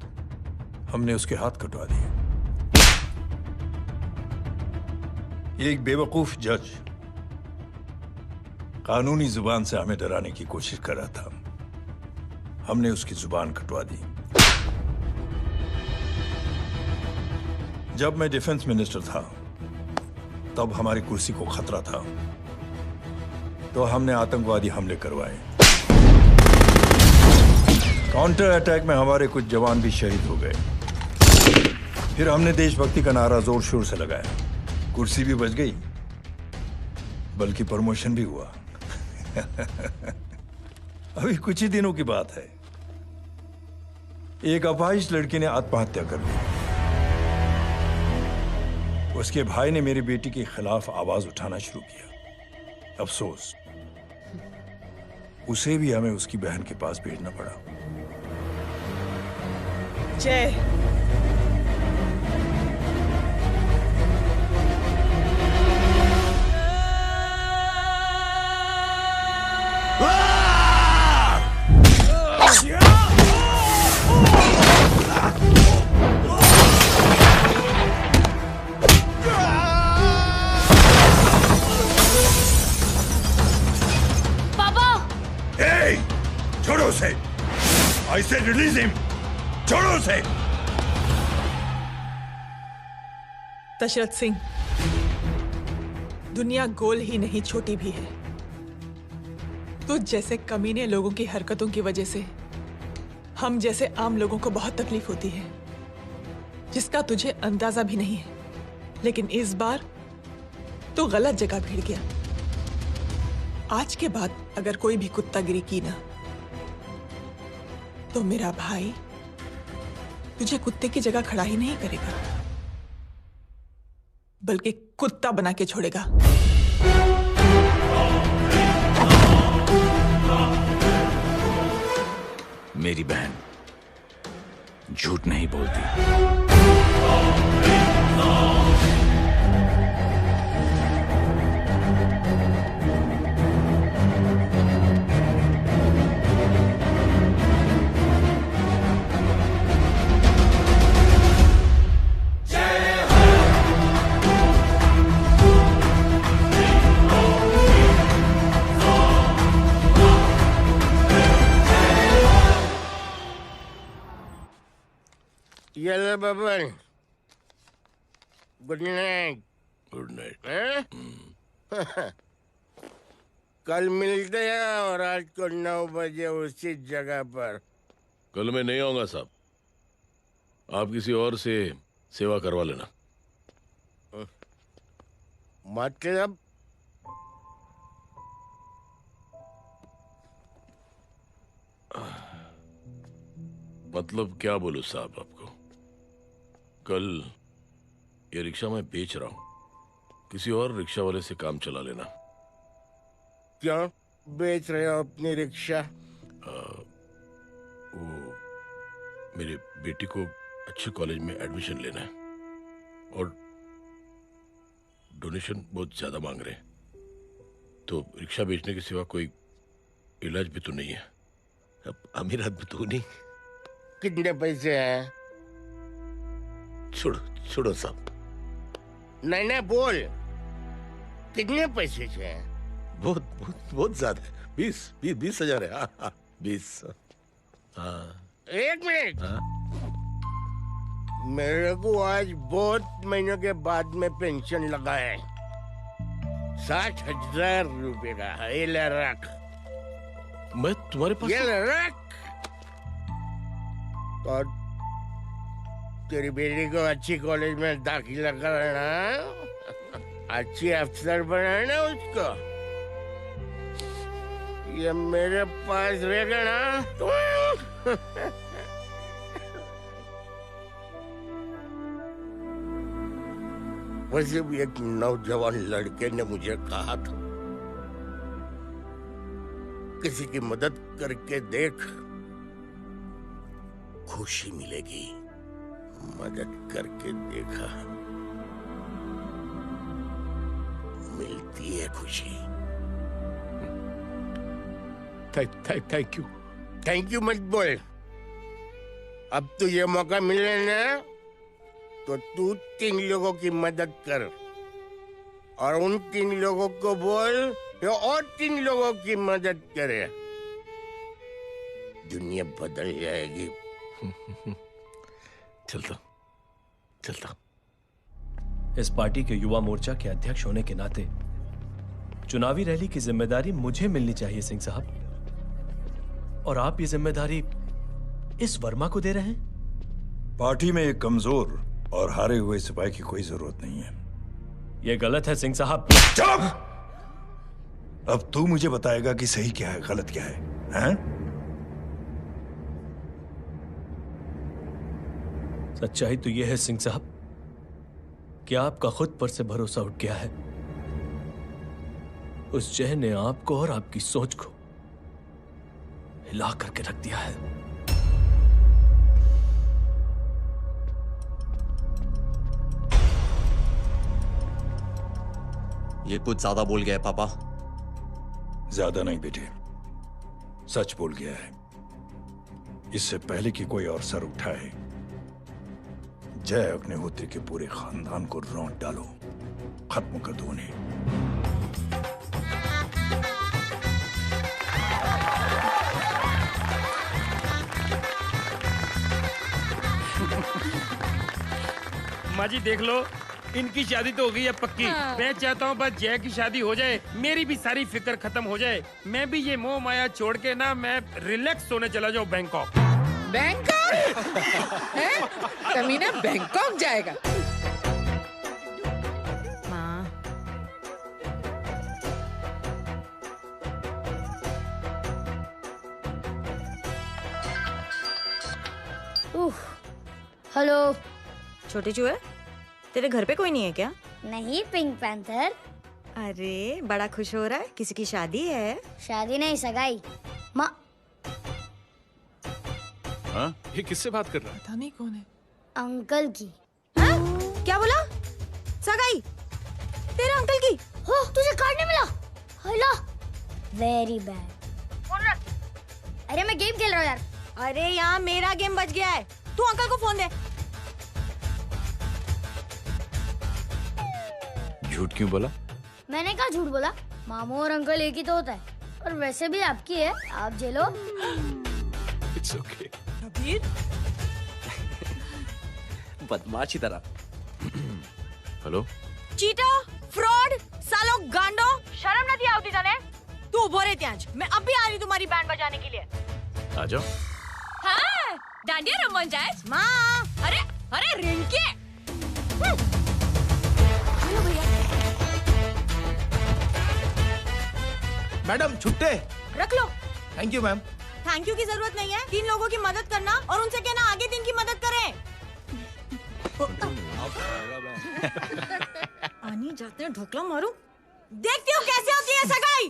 हमने उसके हाथ कटवा दिए। एक बेवकूफ जज कानूनी जुबान से हमें डराने की कोशिश कर रहा था। हमने उसकी जुबान कटवा दी। जब मैं डिफेंस मिनिस्टर था, तब हमारी कुर्सी को खतरा था, तो हमने आतंकवादी हमले करवाए। काउंटर अटैक में हमारे कुछ जवान भी शहीद हो गए। फिर हमने देशभक्ति का नारा जोर शोर से लगाया। कुर्सी भी बच गई, बल्कि प्रमोशन भी हुआ। अभी कुछ ही दिनों की बात है, एक अपाहिज लड़की ने आत्महत्या कर ली। उसके भाई ने मेरी बेटी के खिलाफ आवाज उठाना शुरू किया। अफसोस, उसे भी हमें उसकी बहन के पास भेजना पड़ा। जय, छोड़ो उसे! I said release him! छोड़ो उसे! दशरथ सिंह, दुनिया गोल ही नहीं छोटी भी है। तुझ जैसे कमीने लोगों की हरकतों की वजह से हम जैसे आम लोगों को बहुत तकलीफ होती है, जिसका तुझे अंदाजा भी नहीं है। लेकिन इस बार तू गलत जगह भिड़ गया। आज के बाद अगर कोई भी कुत्तागिरी की ना, तो मेरा भाई तुझे कुत्ते की जगह खड़ा ही नहीं करेगा, बल्कि कुत्ता बना के छोड़ेगा। मेरी बहन झूठ नहीं बोलती। Yellow Baban, good night. Good night. कल मिलते हैं और रात को 9 बजे उसी जगह पर। कल मैं नहीं आऊंगा साहब, आप किसी और से सेवा करवा लेना। मतलब? मतलब क्या बोलूं साहब आपको। कल ये रिक्शा मैं बेच रहा हूं, किसी और रिक्शा वाले से काम चला लेना। क्यों बेच रहे हो अपनी रिक्शा? वो मेरे बेटी को अच्छे कॉलेज में एडमिशन लेना है और डोनेशन बहुत ज्यादा मांग रहे हैं, तो रिक्शा बेचने के सिवा कोई इलाज भी तो नहीं है। अब अमीर आदमी तो नहीं। कितने पैसे हैं? छोड़ो छोड़ो साहब। नहीं नहीं बोल, कितने पैसे हैं? बहुत बहुत बहुत ज्यादा है। 20 हजार है। हाँ 20। हाँ 1 मिनट। मेरे को आज बहुत महीनों के बाद में पेंशन लगा है। 60,000 रुपए का। ये ले रख। मैं तुम्हारे पास? ये ले रख। और तेरी बेटी को अच्छी कॉलेज में दाखिला कराना, अच्छी अफसर बनाना उसको। ये मेरे पास रहेगा ना तो वैसे भी एक नौजवान लड़के ने मुझे कहा था, किसी की मदद करके देख, खुशी मिलेगी। मदद करके देखा, मिलती है खुशी। Thank you. थैंक यू मत बोल। अब तो ये मौका मिले ना, तो तू 3 लोगों की मदद कर और उन 3 लोगों को बोल जो और 3 लोगों की मदद करे। दुनिया बदल जाएगी। चलता। इस पार्टी के युवा मोर्चा के अध्यक्ष होने के नाते चुनावी रैली की जिम्मेदारी मुझे मिलनी चाहिए सिंह साहब, और आप ये जिम्मेदारी इस वर्मा को दे रहे हैं? पार्टी में एक कमजोर और हारे हुए सिपाही की कोई जरूरत नहीं है। यह गलत है सिंह साहब। चुप! अब तू मुझे बताएगा कि सही क्या है, गलत क्या है, हैं? सच्चाई तो यह है सिंह साहब कि आपका खुद पर से भरोसा उठ गया है। उस जय ने आपको और आपकी सोच को हिला करके रख दिया है। ये कुछ ज्यादा बोल गया है पापा। ज्यादा नहीं बेटे, सच बोल गया है। इससे पहले कि कोई और सर उठाए, जय अग्निहोत्री के पूरे खानदान को रौंद डालो, खत्म कर दो उन्हें। माँ जी देख लो, इनकी शादी तो हो गई है पक्की। हाँ। मैं चाहता हूँ बस जय की शादी हो जाए, मेरी भी सारी फिक्र खत्म हो जाए। मैं भी ये मोह माया छोड़ के ना मैं रिलैक्स होने चला जाऊँ बैंकॉक। बैंकॉक? हैं? कमीना बैंकॉक जाएगा? हेलो। छोटे चूहे, तेरे घर पे कोई नहीं है क्या? नहीं, पिंक पैंथर। अरे बड़ा खुश हो रहा है, किसी की शादी है? शादी नहीं, सगाई। माँ, हाँ? ये किससे बात कर रहा है? पता नहीं कौन है। अंकल की। क्या बोला? सगाई? तेरे अंकल की? हो, तुझे कार्ड नहीं मिला? Hello, very bad. फोन रख। अरे मैं गेम खेल रहा हूँ यार। अरे यहाँ मेरा गेम बच गया है, तू अंकल को फोन दे। झूठ क्यों बोला? मैंने कहा झूठ बोला? मामू और अंकल एक ही तो होता है, और वैसे भी आपकी है, आप झेलो। It's okay. कबीर, बदमाश की तरह। हेलो, चीटा, फ्रॉड, सालो गांडो, शर्म नहीं आती तने? तू उभो रे त्यांज, मैं अब भी आ रही तुम्हारी बैंड बजाने के लिए। आ जाओ। हाँ, डांडिया रमन जाए। माँ, अरे अरे रिंकी। हेलो भैया। मैडम छुट्टे। रख लो। Thank you ma'am. Thank you की जरूरत नहीं है, 3 लोगों की मदद करना और उनसे कहना आगे 3 की मदद करें। आनी जाते हैं, ढोकला मारूं। देखती हूँ कैसे होती है सगाई।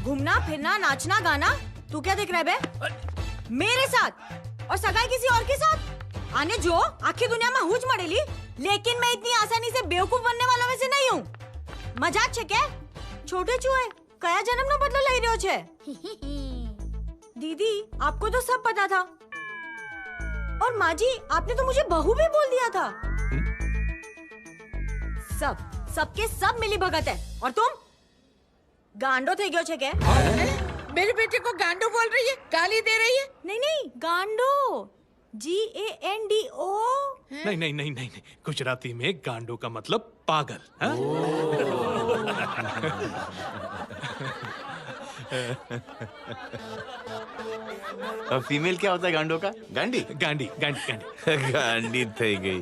घूमना फिरना नाचना गाना, तू क्या देख रहा है बे? मेरे साथ और सगाई किसी और के साथ? आने जो आखिर दुनिया में हुज मड़ेली, लेकिन मैं इतनी आसानी से बेवकूफ बनने वालों में से नहीं हूँ। मजाक छे क्या? छोटे चूहे, कया जन्म नो बदलो लई रह्यो छे? दीदी, आपको तो सब पता था। और माँ जी, आपने तो मुझे बहू भी बोल दिया था। सबके सब मिली भगत है, और तुम गांडो थे गयो छे क्या? मेरे बेटे को गांडो बोल रही है, गाली दे रही है? नहीं, गांडो, GANDO। नहीं नहीं नहीं नहीं, गुजराती में गांडो का मतलब पागल। हाँ? अब फीमेल क्या होता है गांडो का? गांडी? गांडी गांडी गांडी गांडी थई गई।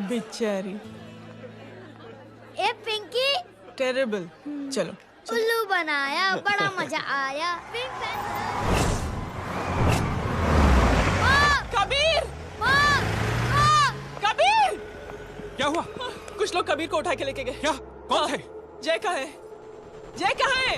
बेचारी। ए पिंकी। टेरेबल। चलो। उल्लू बनाया, बड़ा मजा आया। Pink panther. कबीर! कबीर! क्या हुआ? कुछ लोग कबीर को उठा के लेके गए। क्या? कौन थे? जय कहाँ है? जय कहाँ है?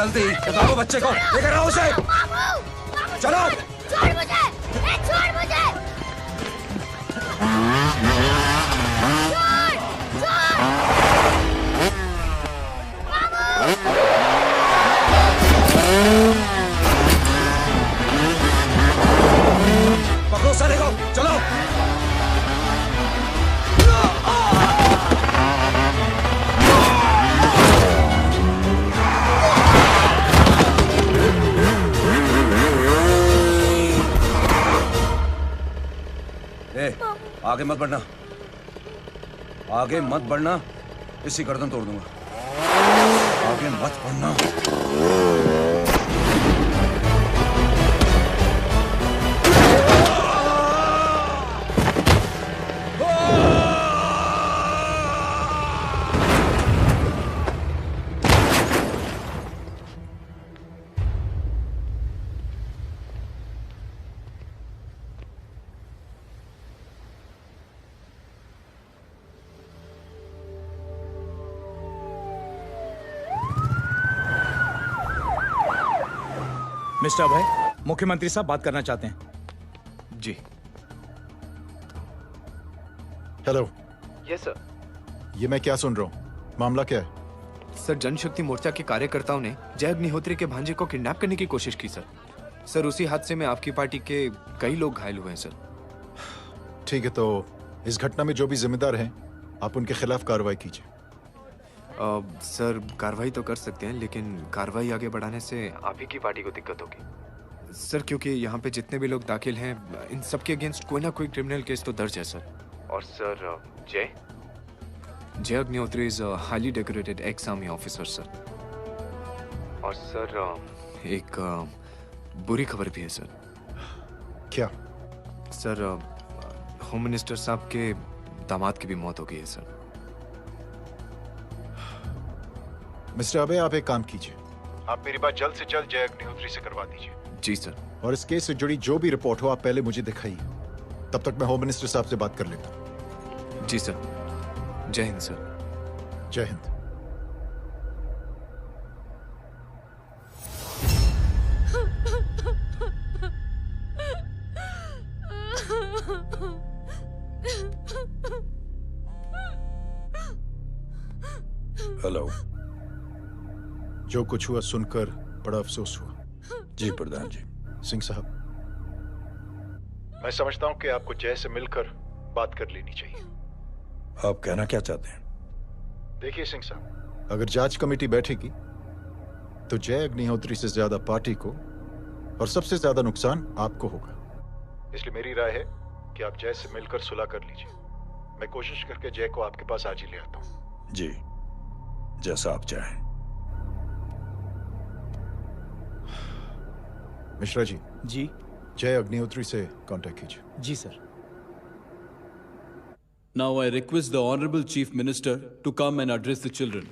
जल्दी बताओ बच्चे को, लेकर आओ उसे। चलो। छोड़ मुझे, छोड़ मुझे। पकड़ो साले को, चलो। आगे मत बढ़ना, आगे मत बढ़ना, इसी गर्दन तोड़ दूंगा। आगे मत बढ़ना। मिस्टर अभय, मुख्यमंत्री साहब बात करना चाहते हैं। जी। हेलो। Yes sir. ये मैं क्या सुन रहा हूँ? मामला क्या है? सर, जनशक्ति मोर्चा के कार्यकर्ताओं ने जय अग्निहोत्री के भांजे को किडनैप करने की कोशिश की सर। सर, उसी हादसे में आपकी पार्टी के कई लोग घायल हुए हैं सर। ठीक है, तो इस घटना में जो भी जिम्मेदार हैं, आप उनके खिलाफ कार्रवाई कीजिए। सर, कार्रवाई तो कर सकते हैं, लेकिन कार्रवाई आगे बढ़ाने से आप ही की पार्टी को दिक्कत होगी सर, क्योंकि यहाँ पे जितने भी लोग दाखिल हैं, इन सबके अगेंस्ट कोई ना कोई क्रिमिनल केस तो दर्ज है सर। और सर, जय Agnihotri is highly decorated ex army officer sir. और सर, एक बुरी खबर भी है सर। क्या? सर, होम मिनिस्टर साहब के दामाद की भी मौत हो गई है सर। मिस्टर अबे, आप एक काम कीजिए, आप मेरी बात जल्द से जल्द जय अग्निहोत्री से करवा दीजिए। जी सर। और इस केस से जुड़ी जो भी रिपोर्ट हो, आप पहले मुझे दिखाइए, तब तक मैं होम मिनिस्टर साहब से बात कर लेता हूँ। जी सर। जय हिंद सर। जय हिंद। हेलो। जो कुछ हुआ सुनकर बड़ा अफसोस हुआ। जी प्रधान जी। सिंह साहब, मैं समझता हूं कि आपको जय से मिलकर बात कर लेनी चाहिए। आप कहना क्या चाहते हैं? देखिए सिंह साहब, अगर जांच कमेटी बैठेगी तो जय अग्निहोत्री से ज्यादा पार्टी को और सबसे ज्यादा नुकसान आपको होगा। इसलिए मेरी राय है कि आप जय से मिलकर सुलह कर लीजिए। मैं कोशिश करके जय को आपके पास आज ही ले आता हूं। जी, जैसा आप चाहें। मिश्रा जी। जी। जय अग्निहोत्री से कांटेक्ट कीजिए। जी sir. Now I request the Honorable Chief Minister to come and address the children.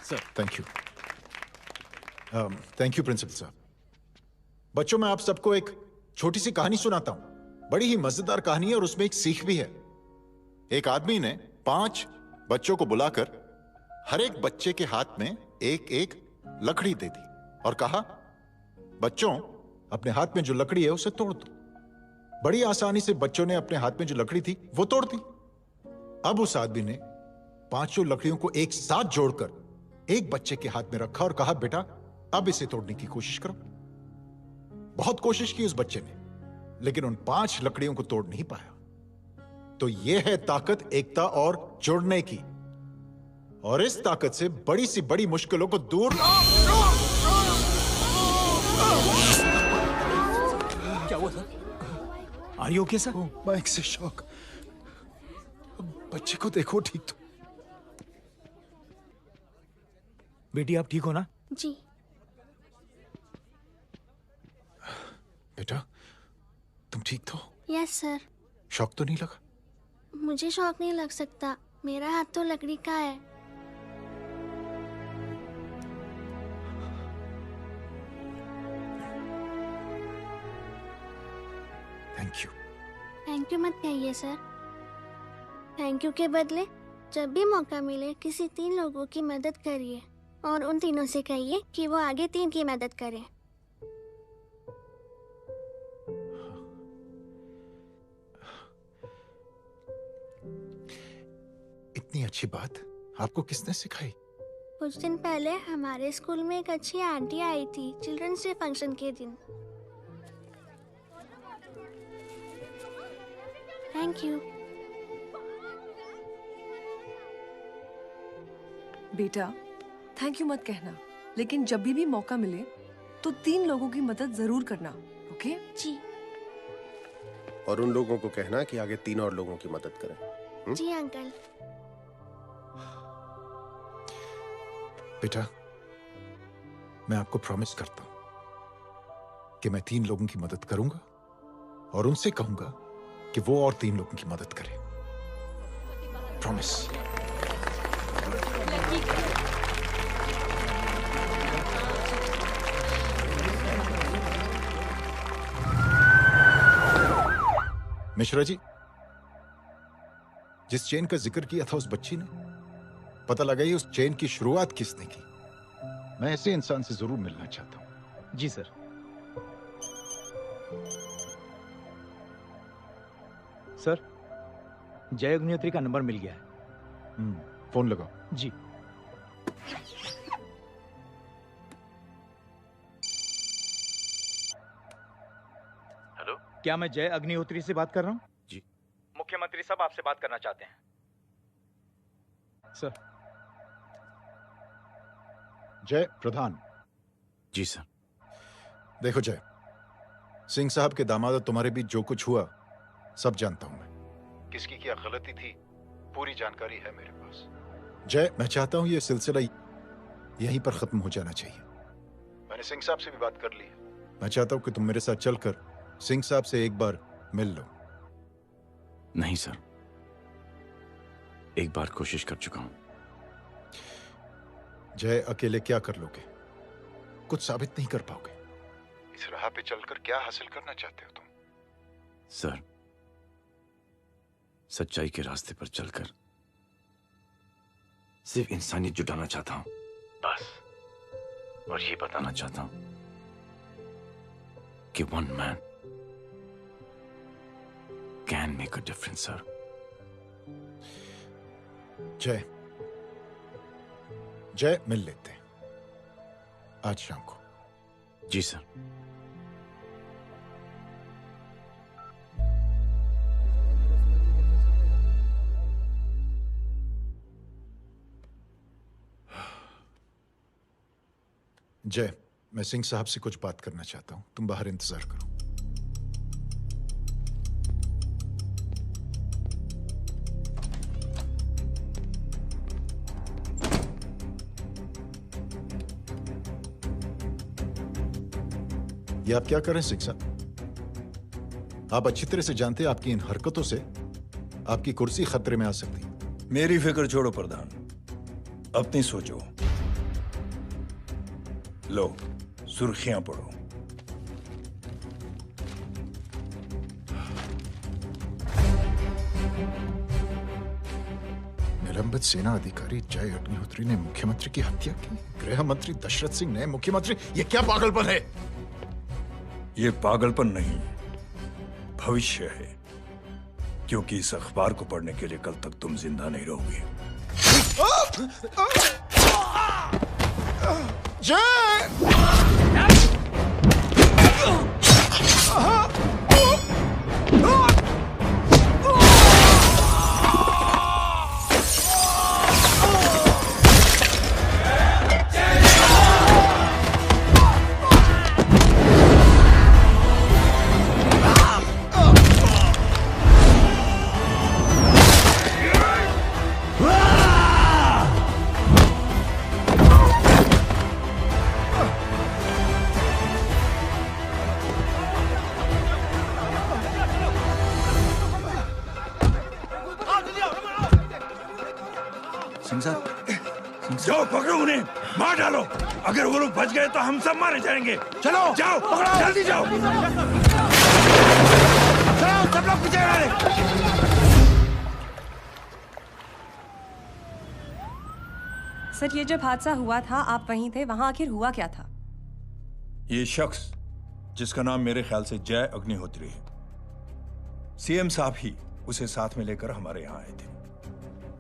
Sir, thank you. Thank you principal साहब। बच्चों, मैं आप सबको एक छोटी सी कहानी सुनाता हूं। बड़ी ही मजेदार कहानी है और उसमें एक सीख भी है। एक आदमी ने 5 बच्चों को बुलाकर हर एक बच्चे के हाथ में एक एक लकड़ी दे दी और कहा, बच्चों, अपने हाथ में जो लकड़ी है उसे तोड़ दो। बड़ी आसानी से बच्चों ने अपने हाथ में जो लकड़ी थी वो तोड़ दी। अब उस आदमी ने 5 लकड़ियों को एक साथ जोड़कर एक बच्चे के हाथ में रखा और कहा, बेटा, अब इसे तोड़ने की कोशिश करो। बहुत कोशिश की उस बच्चे ने, लेकिन उन 5 लकड़ियों को तोड़ नहीं पाया। तो यह है ताकत एकता और जुड़ने की। और इस ताकत से बड़ी सी बड़ी मुश्किलों को दूर। क्या हुआ sir? Are you okay sir? Mike से शॉक। बच्चे को देखो ठीक तो। बेटी, आप ठीक हो ना? जी। बेटा, तुम ठीक तो? Yes sir. शॉक तो नहीं लगा? मुझे शौक नहीं लग सकता, मेरा हाथ तो लकड़ी का है। Thank you. थैंक यू मत कहिए सर। थैंक यू के बदले जब भी मौका मिले किसी 3 लोगों की मदद करिए और उन तीनों से कहिए कि वो आगे 3 की मदद करें। इतनी अच्छी बात आपको किसने सिखाई? कुछ दिन पहले हमारे स्कूल में एक अच्छी आंटी आई थी चिल्ड्रंस डे फंक्शन के दिन। Thank you. बेटा थैंक यू मत कहना, लेकिन जब भी मौका मिले तो 3 लोगों की मदद जरूर करना, ओके? जी। और उन लोगों को कहना कि आगे 3 और लोगों की मदद करें। जी अंकल। बेटा, मैं आपको प्रॉमिस करता हूं कि मैं 3 लोगों की मदद करूंगा और उनसे कहूंगा कि वो और 3 लोगों की मदद करें। प्रॉमिस। मिश्रा जी, जिस चेन का जिक्र किया था उस बच्ची ने, पता लगाइए उस चेन की शुरुआत किसने की। मैं ऐसे इंसान से जरूर मिलना चाहता हूं। जी सर। सर, जय अग्निहोत्री का नंबर मिल गया है। फोन लगाओ। जी। हेलो, क्या मैं जय अग्निहोत्री से बात कर रहा हूँ? जी। मुख्यमंत्री साहब आपसे बात करना चाहते हैं। सर। जय प्रधान। जी सर। देखो जय, सिंह साहब के दामाद तुम्हारे बीच जो कुछ हुआ सब जानता हूं मैं। किसकी क्या गलती थी पूरी जानकारी है मेरे पास। जय, मैं चाहता हूं ये सिलसिला यहीं पर खत्म हो जाना चाहिए। मैंने सिंह साहब से भी बात कर ली है। मैं चाहता हूं कि तुम मेरे साथ चलकर सिंह साहब से एक बार मिल लो। नहीं सर, एक बार कोशिश कर चुका हूं। जय, अकेले क्या कर लोगे? कुछ साबित नहीं कर पाओगे। इस राह पे चलकर क्या हासिल करना चाहते हो तुम? सर, सच्चाई के रास्ते पर चलकर सिर्फ इंसानियत जुटाना चाहता हूं, बस। और ये बताना चाहता हूं कि one man can make a difference, sir. जय, जय, मिल लेते हैं आज शाम को। जी सर। जय, मैं सिंह साहब से कुछ बात करना चाहता हूं। तुम बाहर इंतजार करो। ये आप क्या कर रहे हैं सिंह साहब? आप अच्छी तरह से जानते हैं आपकी इन हरकतों से आपकी कुर्सी खतरे में आ सकती है। मेरी फिक्र छोड़ो प्रधान, अपनी सोचो। लो, सुर्खियां पढ़ो। निलंबित सेना अधिकारी जय अग्निहोत्री ने मुख्यमंत्री की हत्या की। गृह मंत्री दशरथ सिंह ने मुख्यमंत्री, ये क्या पागलपन है? ये पागलपन नहीं, भविष्य है, क्योंकि इस अखबार को पढ़ने के लिए कल तक तुम जिंदा नहीं रहोगे। जाओ पकड़ो उन्हें, मार डालो। अगर वो लोग बच गए तो हम सब मारे जाएंगे। चलो जाओ, पकड़ो, जल्दी जाओ। सब लोग पीछे खड़े रहे। सर, ये जब हादसा हुआ था आप वहीं थे, वहां आखिर हुआ क्या था? ये शख्स जिसका नाम मेरे ख्याल से जय अग्निहोत्री है, सीएम साहब ही उसे साथ में लेकर हमारे यहाँ आए थे।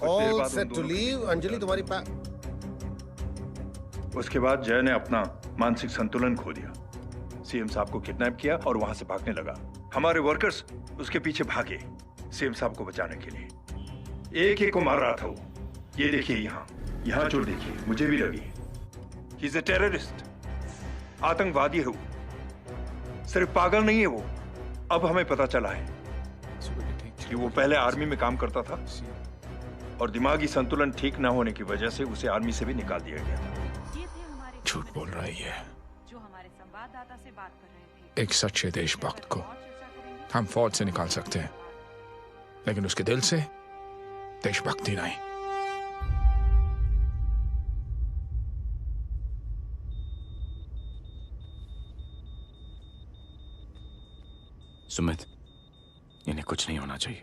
All set to leave. Anjali तुम्हारी उसके बाद जय ने अपना मानसिक संतुलन खो दिया, सीएम साहब को किडनैप किया और वहां से भागने लगा। हमारे वर्कर्स उसके पीछे भागे सीएम साहब को बचाने के लिए। एक एक को मार रहा था वो। ये देखिए यहाँ चोट देखिए, मुझे भी लगी। ही इज अ टेररिस्ट, आतंकवादी है वो, सिर्फ पागल नहीं है वो। अब हमें पता चला है कि वो पहले आर्मी में काम करता था और दिमागी संतुलन ठीक न होने की वजह से उसे आर्मी से भी निकाल दिया गया। झूठ बोल रही है। जो हमारे संवाददाता से बात कर रहे थे। एक सच्चे देशभक्त को हम फौज से निकाल सकते हैं, लेकिन उसके दिल से देशभक्ति नहीं। सुमित, इन्हें कुछ नहीं होना चाहिए।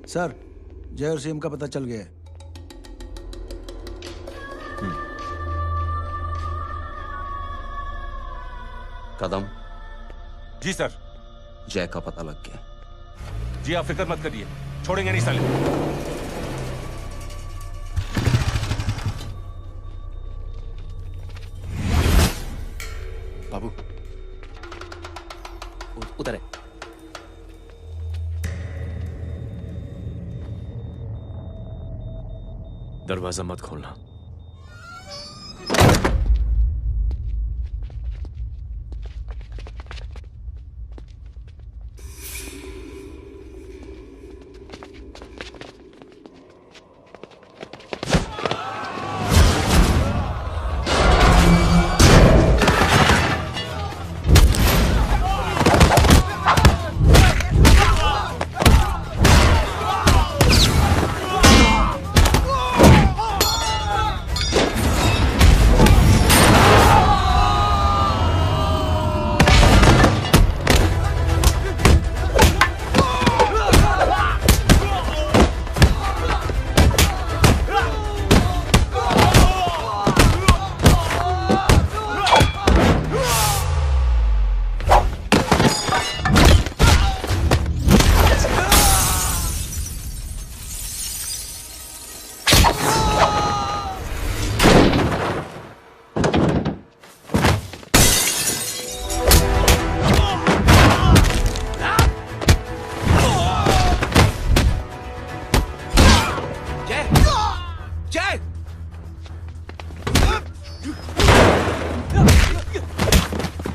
सर, जय और सीएम का पता चल गया है। कदम। जी सर। जय का पता लग गया। जी आप फिक्र मत करिए, छोड़ेंगे नहीं साले। बाबू उधर है। दरवाजा मत खोलना।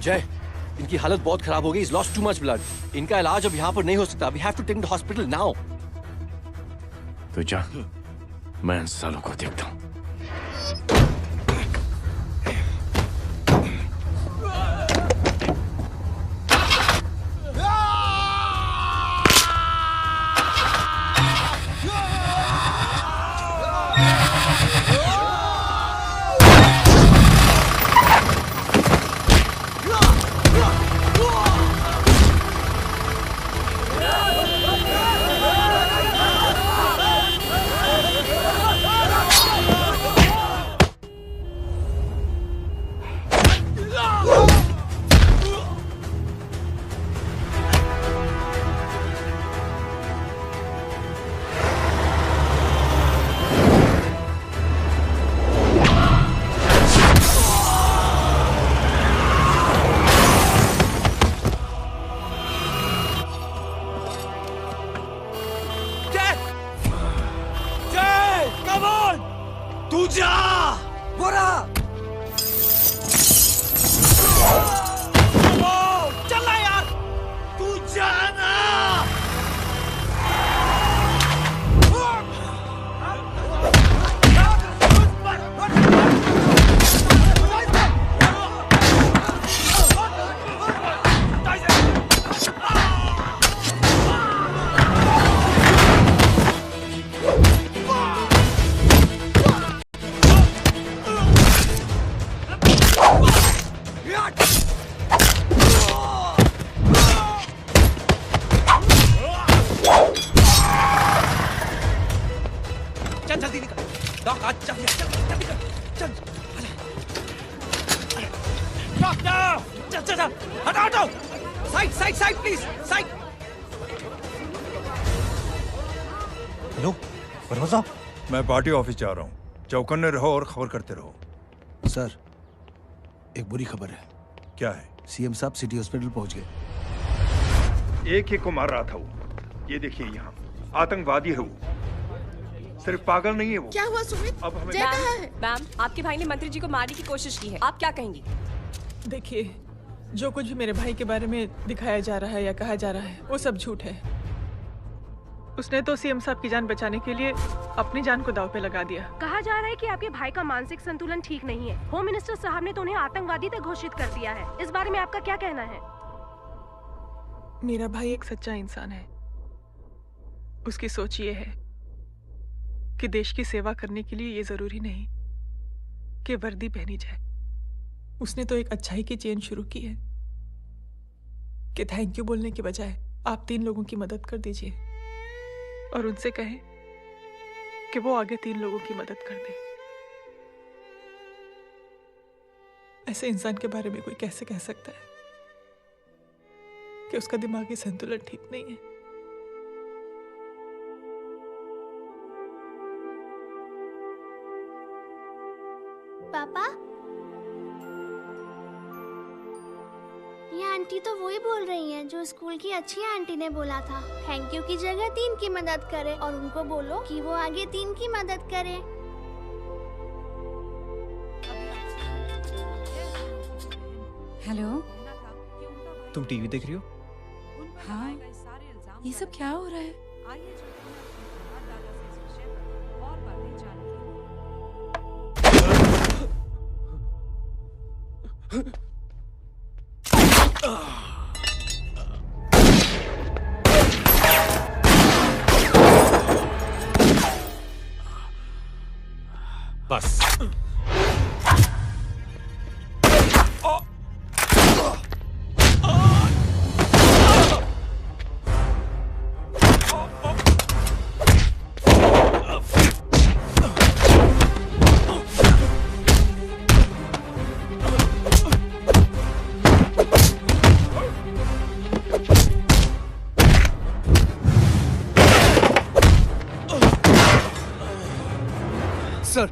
जय, इनकी हालत बहुत खराब हो गई। He's lost too much blood. इनका इलाज अब यहाँ पर नहीं हो सकता। We have to take him to hospital now. तो जा, मैं इन सालों को देखता हूँ। जल्दी निकल। डॉक आज जल्दी जल्दी कर। चल डॉक्टर चल चल चल हटाओ हटाओ। Side side side please side. Hello Verma साहब, मैं पार्टी ऑफिस जा रहा हूँ। चौकन्ने रहो और खबर करते रहो। सर, एक बुरी खबर है। क्या है? सीएम साहब सिटी हॉस्पिटल पहुंच गए। एक को मार रहा था वो। ये देखिए यहाँ आतंकवादी है वो, सिर्फ पागल नहीं है वो। क्या हुआ सुमित? अब हमें मैम, आपके भाई ने मंत्री जी को मारने की कोशिश की है, आप क्या कहेंगी? देखिए, जो कुछ भी मेरे भाई के बारे में दिखाया जा रहा है या कहा जा रहा है वो सब झूठ है। उसने तो सीएम साहब की जान बचाने के लिए अपनी जान को दांव पे लगा दिया। कहा जा रहा है कि आपके भाई का मानसिक संतुलन ठीक नहीं है। होम मिनिस्टर साहब ने तो उन्हें आतंकवादी तक घोषित कर दिया है। इस बारे में आपका क्या कहना है? मेरा भाई एक सच्चा इंसान है। उसकी सोच ये है कि देश की सेवा करने के लिए ये जरूरी नहीं कि वर्दी पहनी जाए। उसने तो एक अच्छाई की चेन शुरू की है कि थैंक यू बोलने के बजाय आप 3 लोगों की मदद कर दीजिए और उनसे कहें कि वो आगे 3 लोगों की मदद कर दे। ऐसे इंसान के बारे में कोई कैसे कह सकता है कि उसका दिमागी संतुलन ठीक नहीं है? पापा, ये आंटी तो वही बोल रही हैं जो स्कूल की अच्छी आंटी ने बोला था, थैंक यू की जगह 3 की मदद करे और उनको बोलो कि वो आगे 3 की मदद करे। हेलो, तुम टीवी देख रही हो? हाँ, ये सब क्या हो रहा है? बस सर,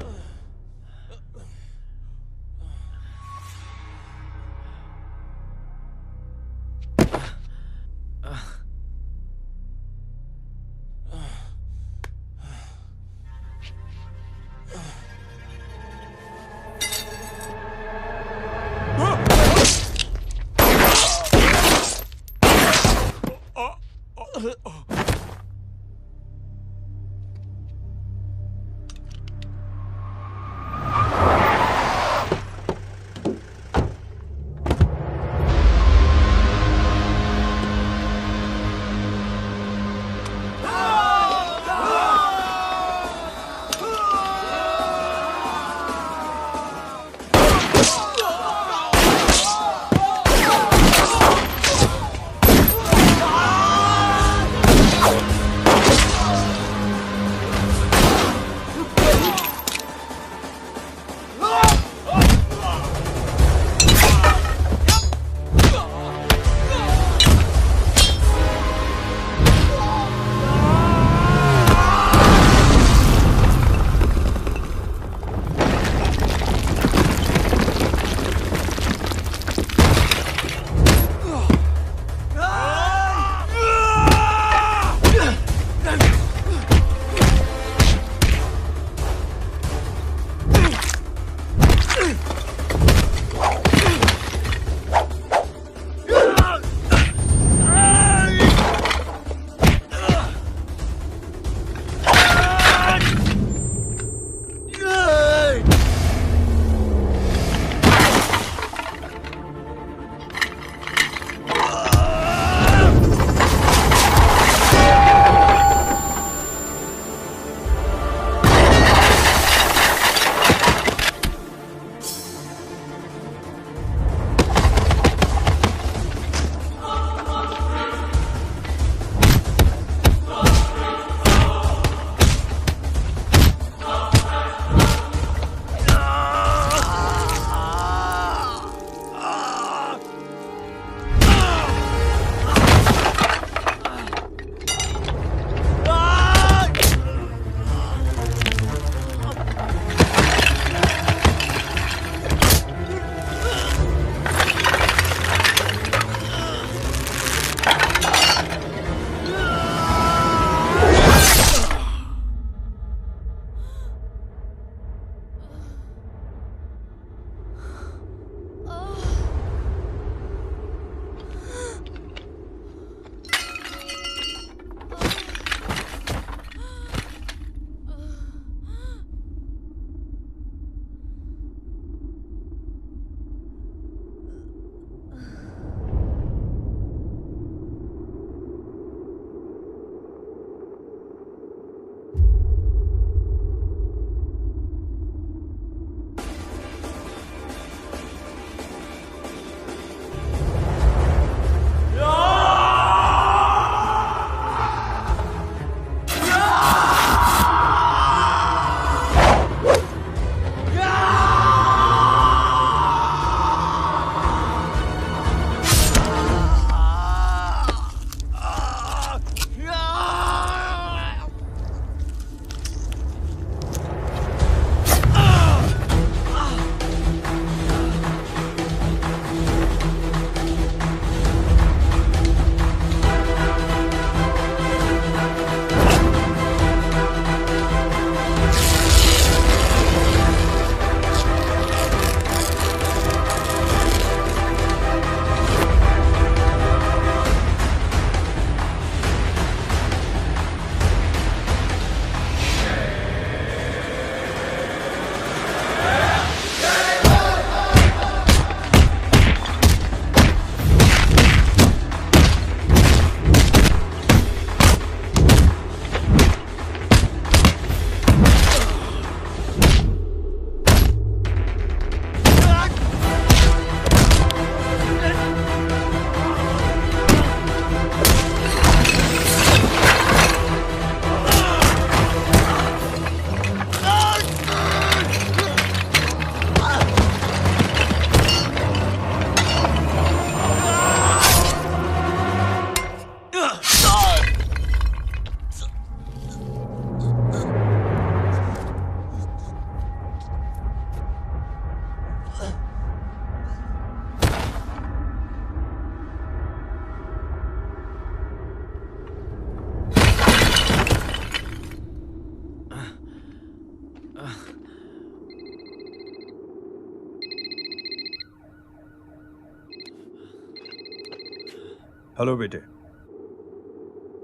हेलो बेटे।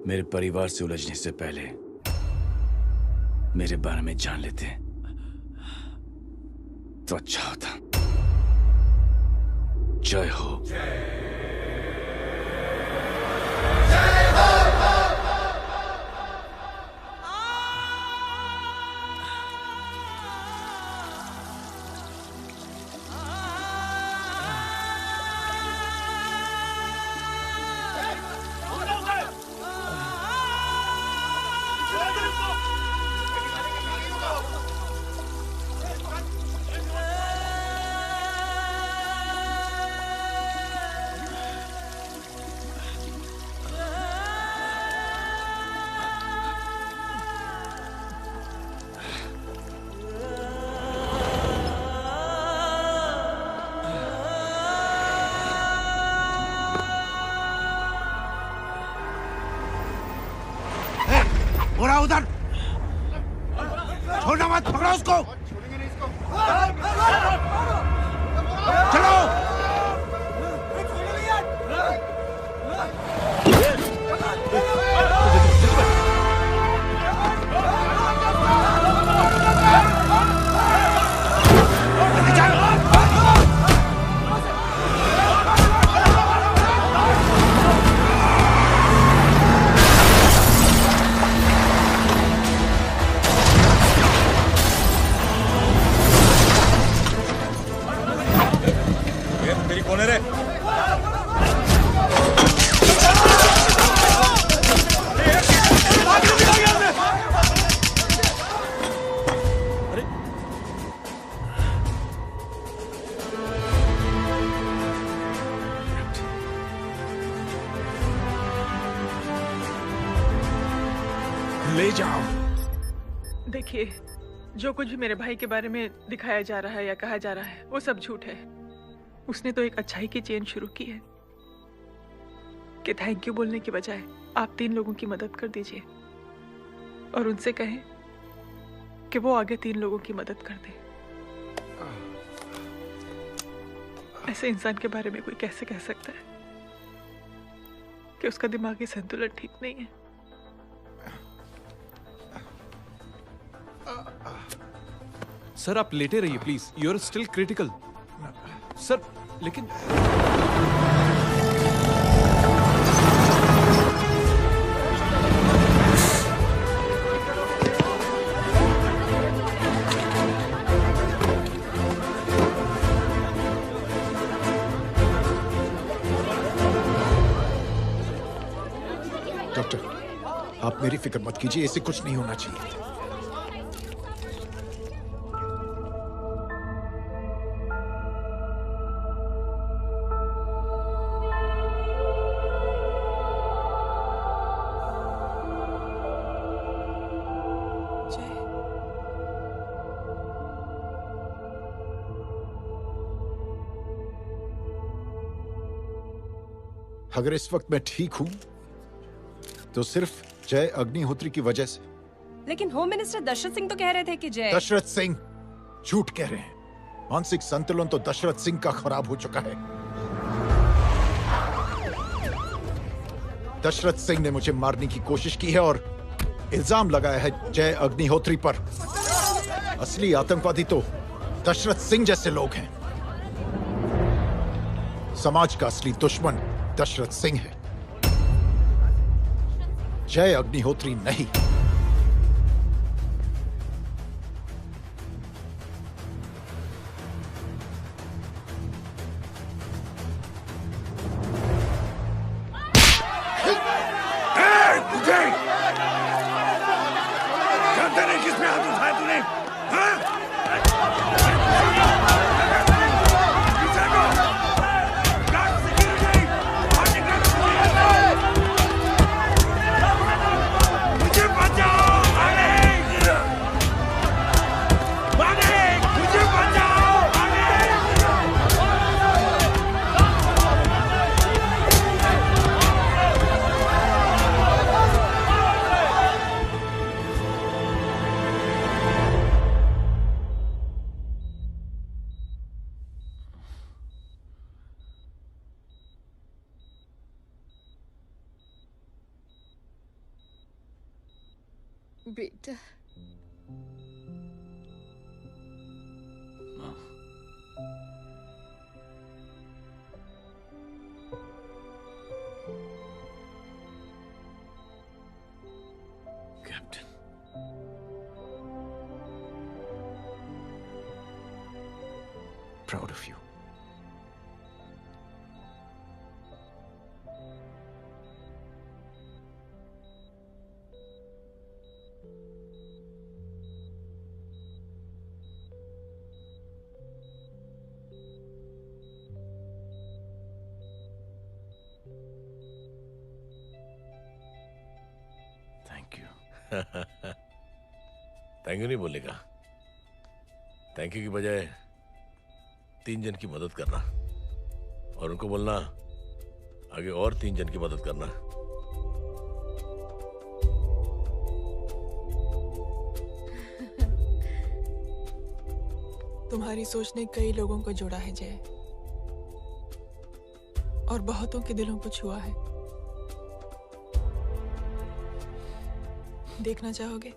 मेरे परिवार से उलझने से पहले मेरे बारे में जान लेते तो अच्छा होता। जय हो। बोरा उधर, छोड़ना मत, पकड़ो उसको। चलो। ले जाओ। देखिए, जो कुछ भी मेरे भाई के बारे में दिखाया जा रहा है या कहा जा रहा है वो सब झूठ है। उसने तो एक अच्छाई की चेन शुरू की है कि थैंक यू बोलने के बजाय आप 3 लोगों की मदद कर दीजिए और उनसे कहें कि वो आगे 3 लोगों की मदद कर दे। ऐसे इंसान के बारे में कोई कैसे कह सकता है कि उसका दिमागी संतुलन ठीक नहीं है? सर आप लेटे रहिए please, you are still critical. Sir लेकिन डॉक्टर, आप मेरी फिक्र मत कीजिए, इससे कुछ नहीं होना चाहिए। अगर इस वक्त मैं ठीक हूं तो सिर्फ जय अग्निहोत्री की वजह से। लेकिन होम मिनिस्टर दशरथ सिंह तो कह रहे थे कि जय। दशरथ सिंह झूठ कह रहे हैं। मानसिक संतुलन तो दशरथ सिंह का खराब हो चुका है। दशरथ सिंह ने मुझे मारने की कोशिश की है और इल्जाम लगाया है जय अग्निहोत्री पर। असली आतंकवादी तो दशरथ सिंह जैसे लोग हैं। समाज का असली दुश्मन दशरथ सिंह है, जय अग्निहोत्री नहीं। जानते नहीं किस पे हाथ उठाया तूने? बेटा captain, proud of you. Thank you. Thank you नहीं बोलेगा, थैंक यू की बजाय 3 जन की मदद करना और उनको बोलना आगे और 3 जन की मदद करना। तुम्हारी सोच ने कई लोगों को जोड़ा है जय, और बहुतों के दिलों को छुआ है। देखना चाहोगे?